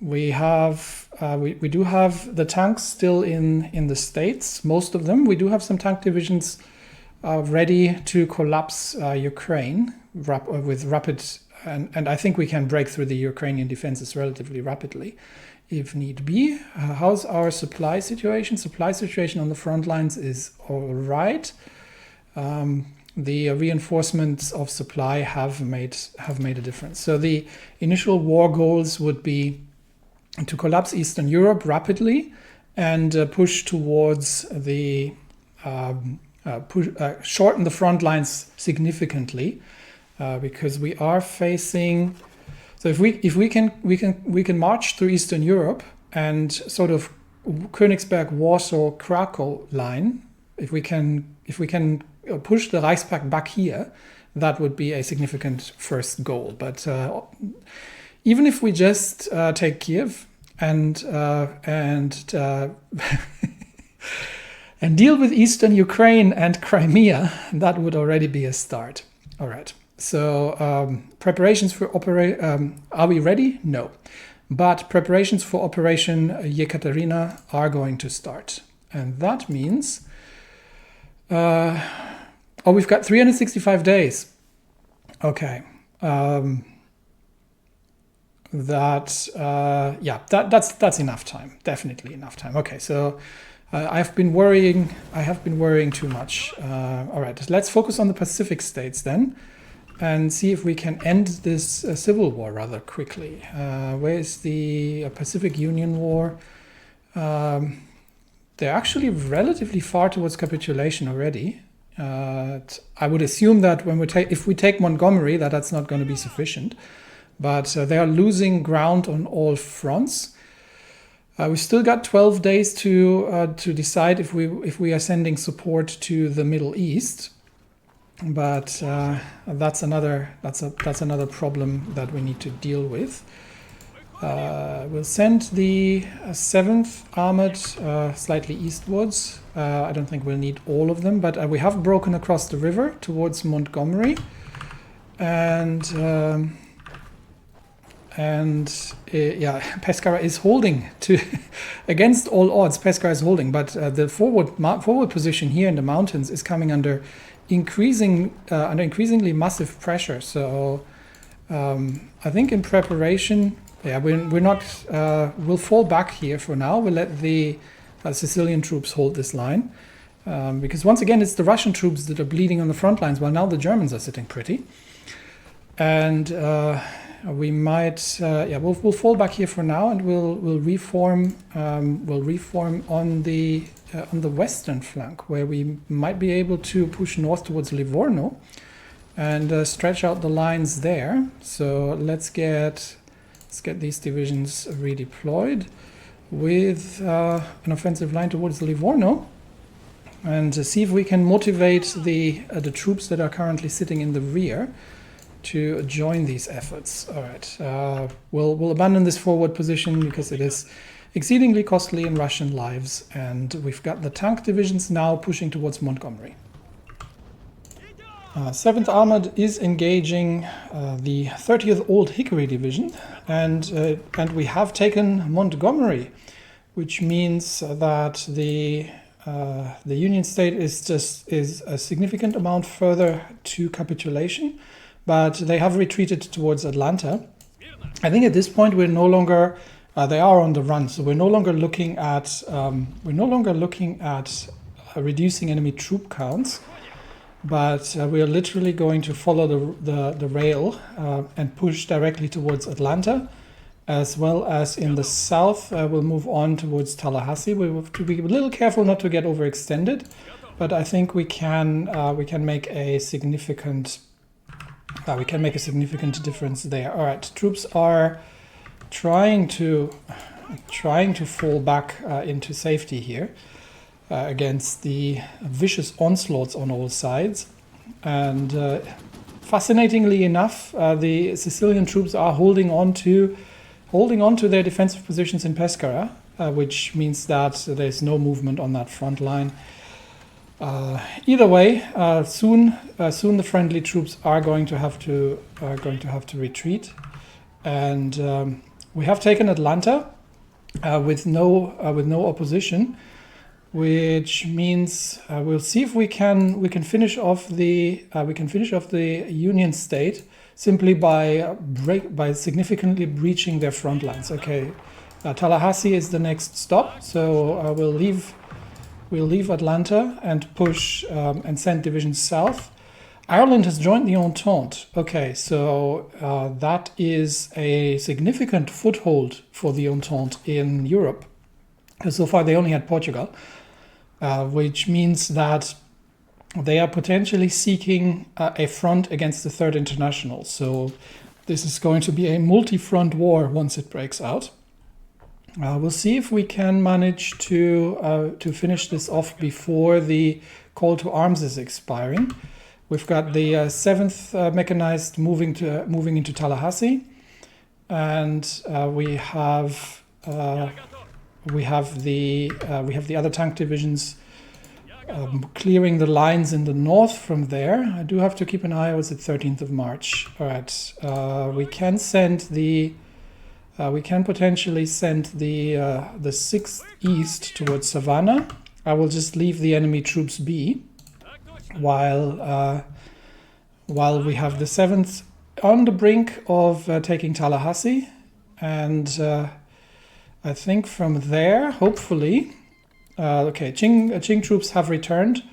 We do have the tanks still in the States, most of them. We do have some tank divisions ready to collapse Ukraine with rapid, and I think we can break through the Ukrainian defenses relatively rapidly if need be. How's our supply situation? Supply situation on the front lines is all right. The reinforcements of supply have made a difference. So the initial war goals would be to collapse Eastern Europe rapidly and push towards the shorten the front lines significantly, because we are facing. So if we can march through Eastern Europe and sort of Königsberg, Warsaw, Krakow line, if we can push the Reichspakt back here, that would be a significant first goal. But even if we just take Kiev and and deal with Eastern Ukraine and Crimea, that would already be a start. All right. So preparations for are we ready? No. But preparations for Operation Yekaterina are going to start. And that means, we've got 365 days. Okay. That's enough time. Definitely enough time. Okay, so I have been worrying too much. All right, let's focus on the Pacific states then, and see if we can end this civil war rather quickly. Where is the Pacific Union War? They're actually relatively far towards capitulation already. I would assume that if we take Montgomery, that's not going to be sufficient. But they are losing ground on all fronts. We still got 12 days to decide if we are sending support to the Middle East. But that's another problem that we need to deal with. We'll send the 7th Armored slightly eastwards. I don't think we'll need all of them, but we have broken across the river towards Montgomery, and Pescara is holding against all odds. Pescara is holding, but the forward position here in the mountains is coming under increasingly massive pressure. So I think in preparation, we're not. We'll fall back here for now. We'll let the Sicilian troops hold this line, because once again it's the Russian troops that are bleeding on the front lines, while now the Germans are sitting pretty. And we might, we'll fall back here for now, and we'll reform. We'll reform on the western flank, where we might be able to push north towards Livorno, and stretch out the lines there. So let's get these divisions redeployed with an offensive line towards Livorno, and see if we can motivate the troops that are currently sitting in the rear to join these efforts. All right, we'll abandon this forward position because it is exceedingly costly in Russian lives, and we've got the tank divisions now pushing towards Montgomery. 7th Armored is engaging the 30th Old Hickory Division, and we have taken Montgomery, which means that the the Union State is a significant amount further to capitulation, but they have retreated towards Atlanta. I think at this point we're no longer they are on the run, so we're no longer looking at reducing enemy troop counts, but we are literally going to follow the rail and push directly towards Atlanta, as well as in the south. We'll move on towards Tallahassee. We have to be a little careful not to get overextended, but I think we can make a significant difference there. All right, troops are trying to fall back into safety here against the vicious onslaughts on all sides. And fascinatingly enough, the Sicilian troops are holding on to their defensive positions in Pescara, which means that there's no movement on that front line. Either way, soon the friendly troops are going to have to retreat, and we have taken Atlanta with no opposition, which means we'll see if we can finish off the Union State simply by significantly breaching their front lines. Okay, Tallahassee is the next stop, so we'll leave Atlanta and push and send divisions south. Ireland has joined the Entente. Okay, so that is a significant foothold for the Entente in Europe. So far they only had Portugal, which means that they are potentially seeking a front against the Third International. So this is going to be a multi-front war once it breaks out. We'll see if we can manage to finish this off before the call to arms is expiring. We've got the 7th Mechanized moving into Tallahassee, and we have the other tank divisions clearing the lines in the north from there. I do have to keep an eye. It's the 13th of March. All right, we can potentially send the 6th east towards Savannah. I will just leave the enemy troops be while we have the 7th on the brink of taking Tallahassee, and I think from there, hopefully, okay, Qing troops have returned.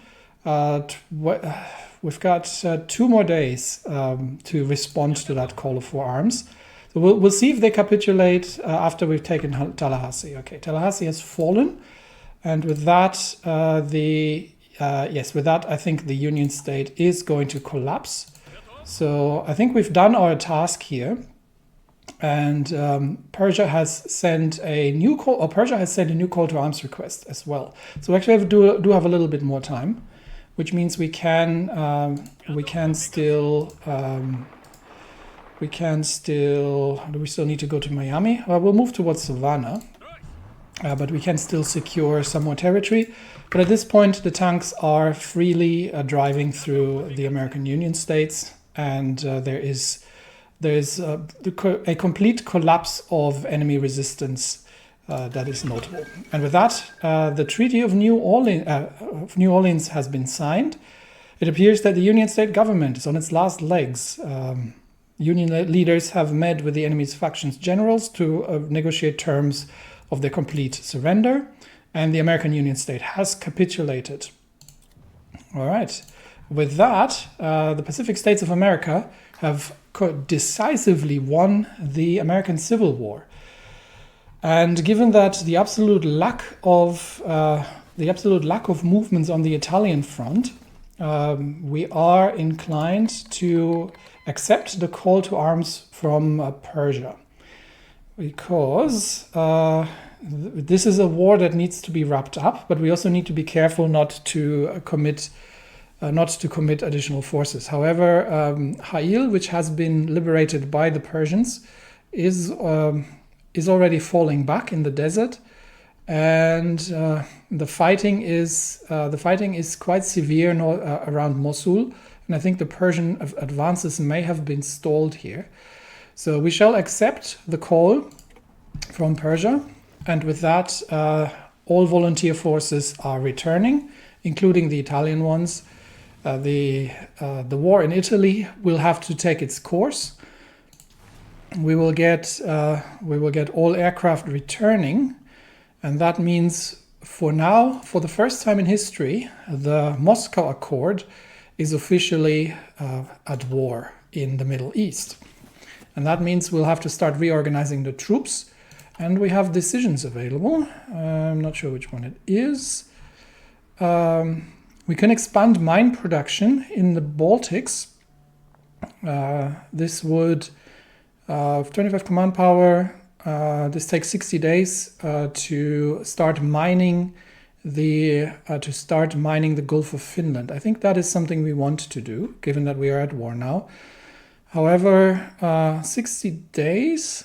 We've got 2 more days to respond to that call for arms. So we'll see if they capitulate after we've taken Tallahassee. Okay, Tallahassee has fallen, and with that, I think the Union State is going to collapse. So I think we've done our task here, and Persia has sent a new call, or Persia has sent a new call to arms request as well. So actually, I do have a little bit more time, which means we still need to go to Miami. We'll move towards Savannah, but we can still secure some more territory. But at this point, the tanks are freely driving through the American Union states, and there is a complete collapse of enemy resistance that is notable. And with that, the Treaty of New Orleans has been signed. It appears that the Union State government is on its last legs. Union leaders have met with the enemy's factions generals to negotiate terms of their complete surrender, and the American Union State has capitulated. All right. With that, the Pacific States of America have decisively won the American Civil War. And given that the absolute lack of movements on the Italian front, we are inclined to accept the call to arms from Persia, because this is a war that needs to be wrapped up, but we also need to be careful not to commit additional forces. However, Ha'il, which has been liberated by the Persians, is already falling back in the desert, and the fighting is quite severe around Mosul, and I think the Persian advances may have been stalled here. So we shall accept the call from Persia, and with that, all volunteer forces are returning, including the Italian ones. The war in Italy will have to take its course. We will get all aircraft returning, and that means for now, for the first time in history, the Moscow Accord is officially at war in the Middle East. And that means we'll have to start reorganizing the troops, and we have decisions available. I'm not sure which one it is. We can expand mine production in the Baltics. This would 25 command power. This takes 60 days to start mining the Gulf of Finland. I think that is something we want to do, given that we are at war now. However, 60 days.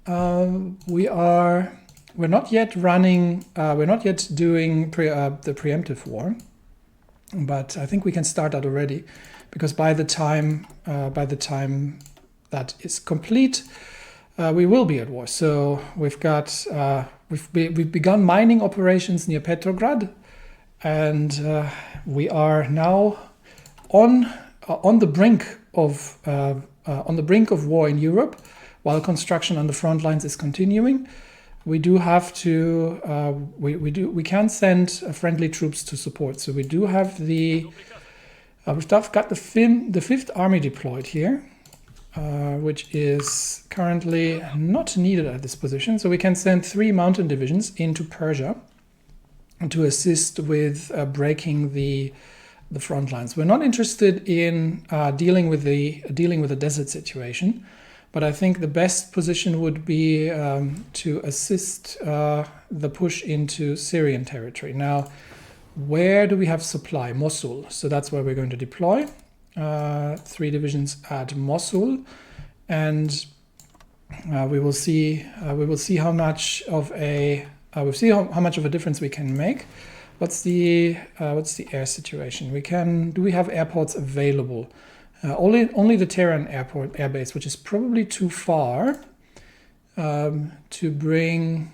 We're not yet running. We're not yet doing the preemptive war, but I think we can start that already, because by the time that is complete, we will be at war. So we've begun mining operations near Petrograd, and we are now on the brink of war in Europe, while construction on the front lines is continuing. We do have to we can send friendly troops to support. So we do have we've got the 5th Army deployed here, which is currently not needed at this position. So we can send 3 mountain divisions into Persia to assist with breaking the front lines. We're not interested in dealing with the desert situation, but I think the best position would be to assist the push into Syrian territory. Now, where do we have supply? Mosul. So that's where we're going to deploy 3 divisions at Mosul, and we will see how much of a difference we can make. What's the air situation? Do we have airports available? Only the Tehran air base, which is probably too far to bring.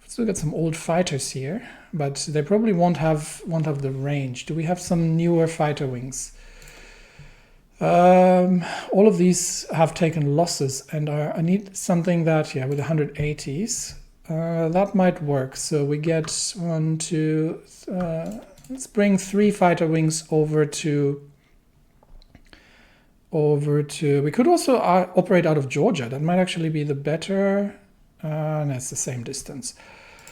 Still got some old fighters here, but they probably won't have the range. Do we have some newer fighter wings? All of these have taken losses, and I need something that, with 180s. That might work. So we get 1, 2. Let's bring 3 fighter wings over to. We could also operate out of Georgia. That might actually be the better. No, it's the same distance.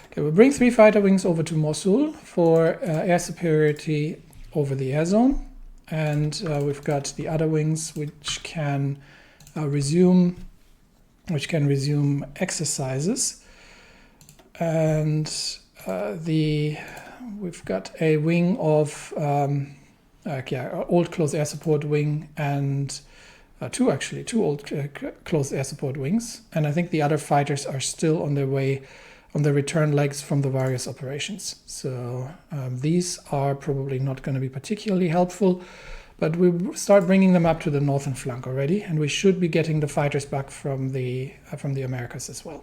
Okay, we'll bring 3 fighter wings over to Mosul for air superiority over the air zone, and we've got the other wings which can resume exercises, and we've got a wing of old close air support wing, and two old close air support wings, and I think the other fighters are still on their way on the return legs from the various operations. So these are probably not going to be particularly helpful, but we start bringing them up to the northern flank already, and we should be getting the fighters back from the Americas as well.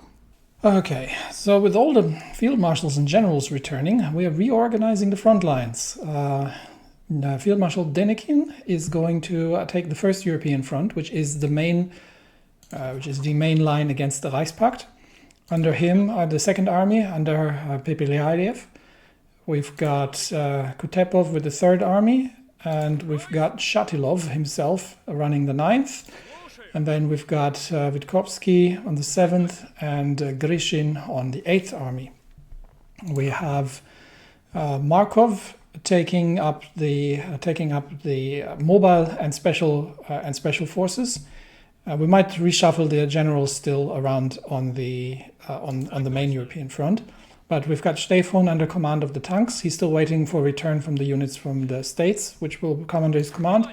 Okay, so with all the field marshals and generals returning, we are reorganizing the front lines. Field Marshal Denikin is going to take the first European front, which is the main line against the Reichspakt. Under him, the Second Army under Pepeliaev. We've got Kutepov with the Third Army, and we've got Shatilov himself running the 9th. And then we've got Vitkovsky on the 7th and Grishin on the 8th Army. We have Markov taking up the mobile and special forces. We might reshuffle the generals still around on the main European front, but we've got Stefan under command of the tanks. He's still waiting for return from the units from the States, which will come under his command.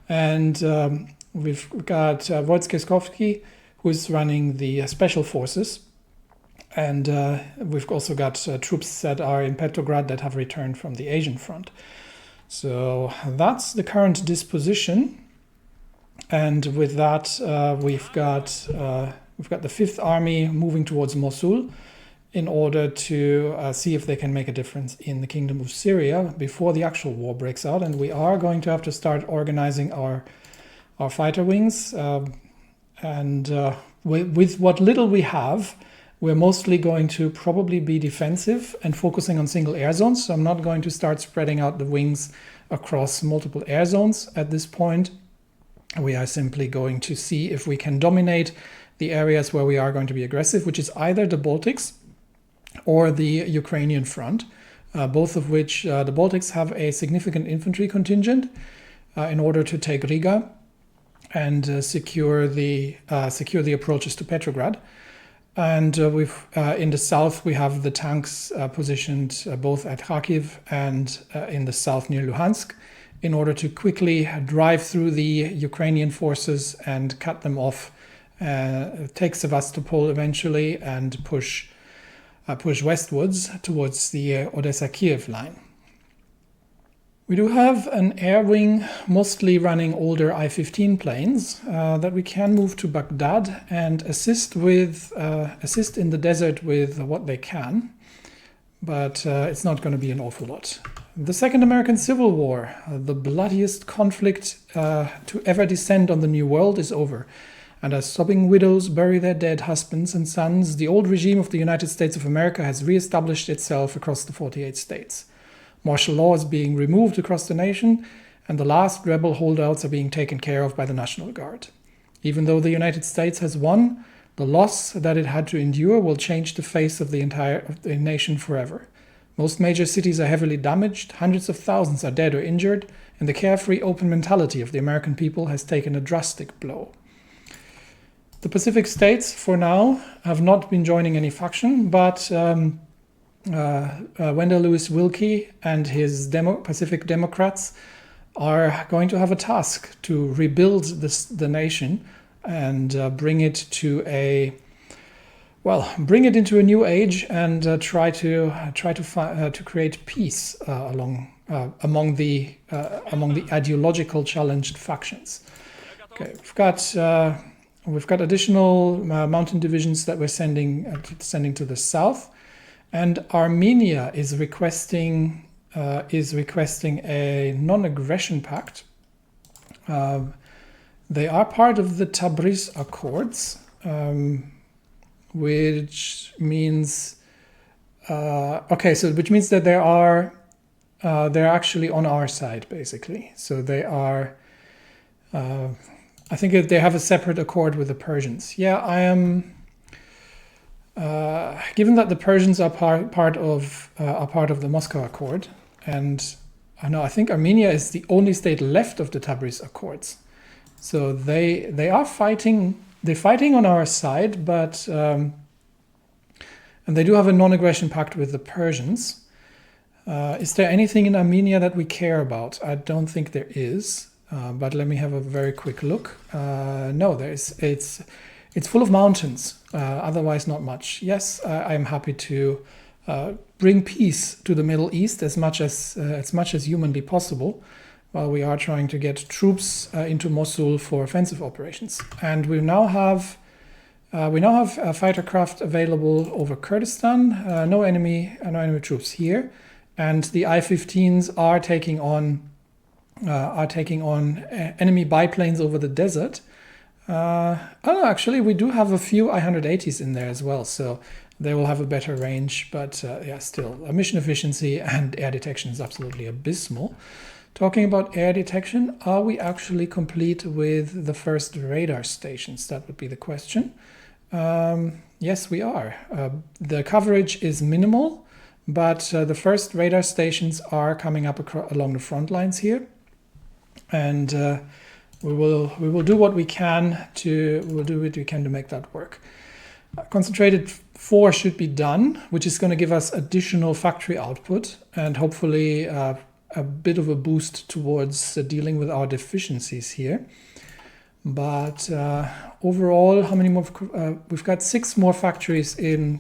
And we've got Wojciechowski, who's running the special forces. And we've also got troops that are in Petrograd that have returned from the Asian front. So that's the current disposition. And with that, we've got the 5th Army moving towards Mosul, in order to see if they can make a difference in the Kingdom of Syria before the actual war breaks out. And we are going to have to start organizing our fighter wings. With what little we have, we're mostly going to probably be defensive and focusing on single air zones. So I'm not going to start spreading out the wings across multiple air zones at this point. We are simply going to see if we can dominate the areas where we are going to be aggressive, which is either the Baltics or the Ukrainian front, both of which the Baltics have a significant infantry contingent in order to take Riga and secure the approaches to Petrograd. And in the south, we have the tanks positioned both at Kharkiv and in the south near Luhansk, in order to quickly drive through the Ukrainian forces and cut them off, take Sevastopol eventually, and push westwards towards the Odessa-Kiev line. We do have an air wing mostly running older I-15 planes that we can move to Baghdad and assist in the desert with what they can, but it's not going to be an awful lot. The Second American Civil War, the bloodiest conflict to ever descend on the New World, is over. And as sobbing widows bury their dead husbands and sons, the old regime of the United States of America has re-established itself across the 48 states. Martial law is being removed across the nation, and the last rebel holdouts are being taken care of by the National Guard. Even though the United States has won, the loss that it had to endure will change the face of the nation forever. Most major cities are heavily damaged, hundreds of thousands are dead or injured, and the carefree open mentality of the American people has taken a drastic blow. The Pacific states, for now, have not been joining any faction, but Wendell Lewis Wilkie and his Pacific Democrats are going to have a task to rebuild the nation and bring it into a new age and try to create peace among the ideological challenged factions. Okay, we've got additional mountain divisions that we're sending to the south, and Armenia is requesting a non-aggression pact. They are part of the Tabriz Accords, which means that they're actually on our side, basically. So they are. I think they have a separate accord with the Persians. Yeah, I am. Given that the Persians are part of the Moscow Accord, and I think Armenia is the only state left of the Tabriz Accords. So they are fighting. They're fighting on our side, but and they do have a non-aggression pact with the Persians. Is there anything in Armenia that we care about? I don't think there is. But let me have a very quick look. No, it's full of mountains. Otherwise, not much. Yes, I'm happy to bring peace to the Middle East as much as humanly possible, while we are trying to get troops into Mosul for offensive operations. And we now have fighter craft available over Kurdistan. No enemy troops here, and the I-15s are taking on enemy biplanes over the desert. Actually, we do have a few I-180s in there as well, so they will have a better range. But still, mission efficiency and air detection is absolutely abysmal. Talking about air detection, are we actually complete with the first radar stations? That would be the question. Yes, we are. The coverage is minimal, but the first radar stations are coming up along the front lines here. And we will do what we can to make that work. Concentrated 4 should be done, which is going to give us additional factory output and hopefully a bit of a boost towards dealing with our deficiencies here. But overall, how many more? We've got 6 more factories in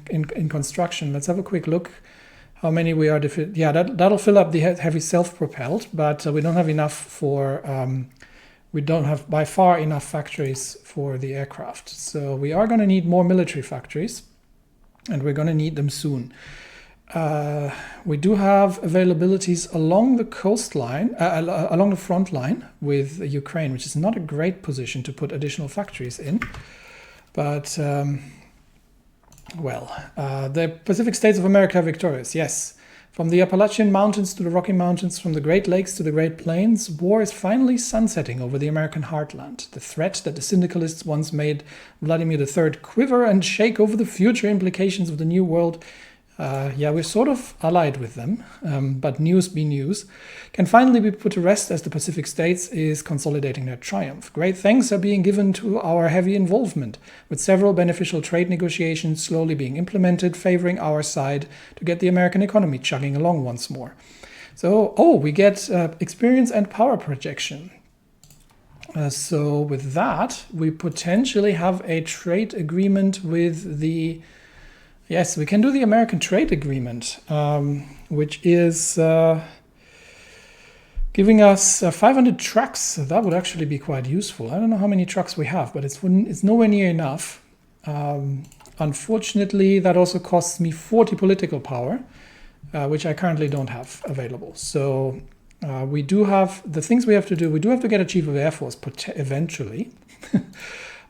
construction. Let's have a quick look. How many we are deficient? Yeah, that'll fill up the heavy self-propelled, but we don't have enough for. We don't have by far enough factories for the aircraft. So we are going to need more military factories. and we're going to need them soon. We do have availabilities along the coastline, along the front line with Ukraine, which is not a great position to put additional factories in. But, the Pacific States of America are victorious, yes. From the Appalachian Mountains to the Rocky Mountains, from the Great Lakes to the Great Plains, war is finally sunsetting over the American heartland. The threat that the syndicalists once made Vladimir III quiver and shake over the future implications of the New World, we're sort of allied with them, but news be news, can finally be put to rest as the Pacific States is consolidating their triumph. Great thanks are being given to our heavy involvement, with several beneficial trade negotiations slowly being implemented, favoring our side to get the American economy chugging along once more. So, we get experience and power projection. So with that, we potentially have a trade agreement with the... Yes, we can do the American trade agreement, which is giving us 500 trucks. That would actually be quite useful. I don't know how many trucks we have, but it's nowhere near enough. Unfortunately, that also costs me 40 political power, which I currently don't have available. So we do have the things we have to do. We do have to get a chief of air force eventually.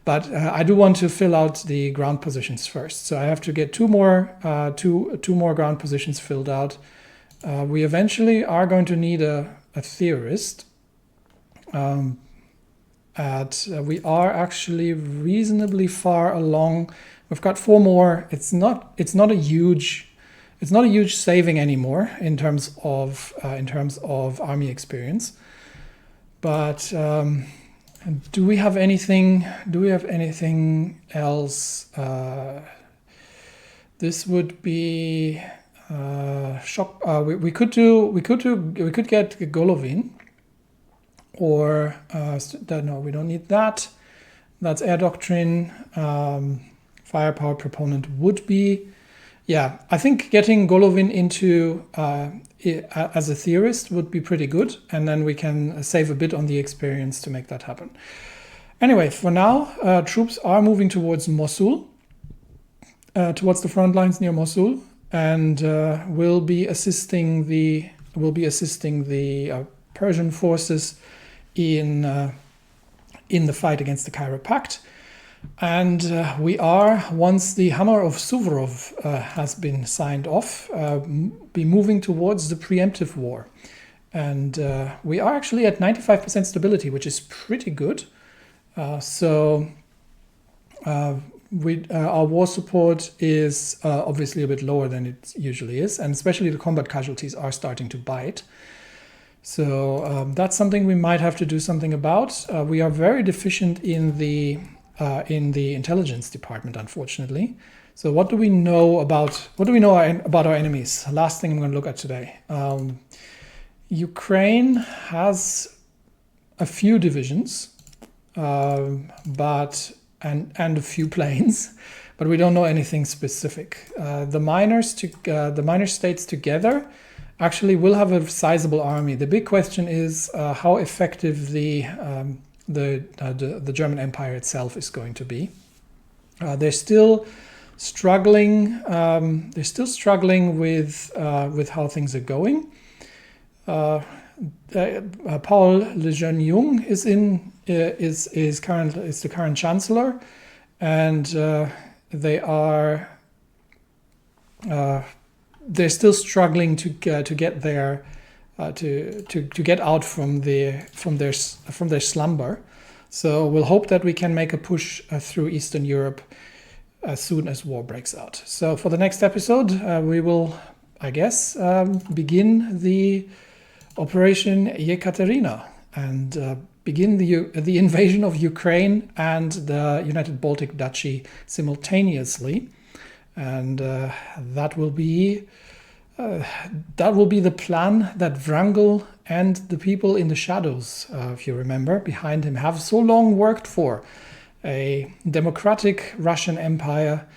But I do want to fill out the ground positions first. So I have to get two more ground positions filled out. We eventually are going to need a theorist. We are actually reasonably far along. We've got 4 more. It's not a huge saving anymore in terms of army experience. But do we have anything else? This would be shock. We could get Golovin, or no, we don't need that. That's air doctrine. Firepower proponent would be. Yeah, I think getting Golovin into as a theorist would be pretty good, and then we can save a bit on the experience to make that happen. Anyway, for now, troops are moving towards Mosul, towards the front lines near Mosul, and will be assisting the Persian forces in the fight against the Kaiserreich. And we are, once the Hammer of Suvorov has been signed off, be moving towards the preemptive war. And we are actually at 95% stability, which is pretty good. Our war support is obviously a bit lower than it usually is, and especially the combat casualties are starting to bite. So that's something we might have to do something about. We are very deficient in the intelligence department, unfortunately. So what do we know about our enemies? Last thing I'm going to look at today. Ukraine has a few divisions, but a few planes, but we don't know anything specific. The minor states together actually will have a sizable army. The big question is how effective the German Empire itself is going to be. They're still struggling. With how things are going. Paul Lejeune is the current chancellor, and they're still struggling to get there. To get out from their slumber. So we'll hope that we can make a push through Eastern Europe as soon as war breaks out. So for the next episode, we will, I guess, begin the Operation Yekaterina and begin the invasion of Ukraine and the United Baltic Duchy simultaneously, and that will be the plan that Wrangel and the people in the shadows, if you remember, behind him have so long worked for. A democratic Russian empire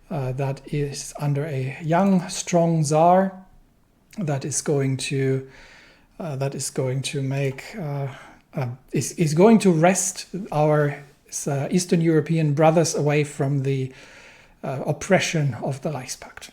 that is under a young, strong Tsar that is going to wrest our Eastern European brothers away from the oppression of the Reichspakt.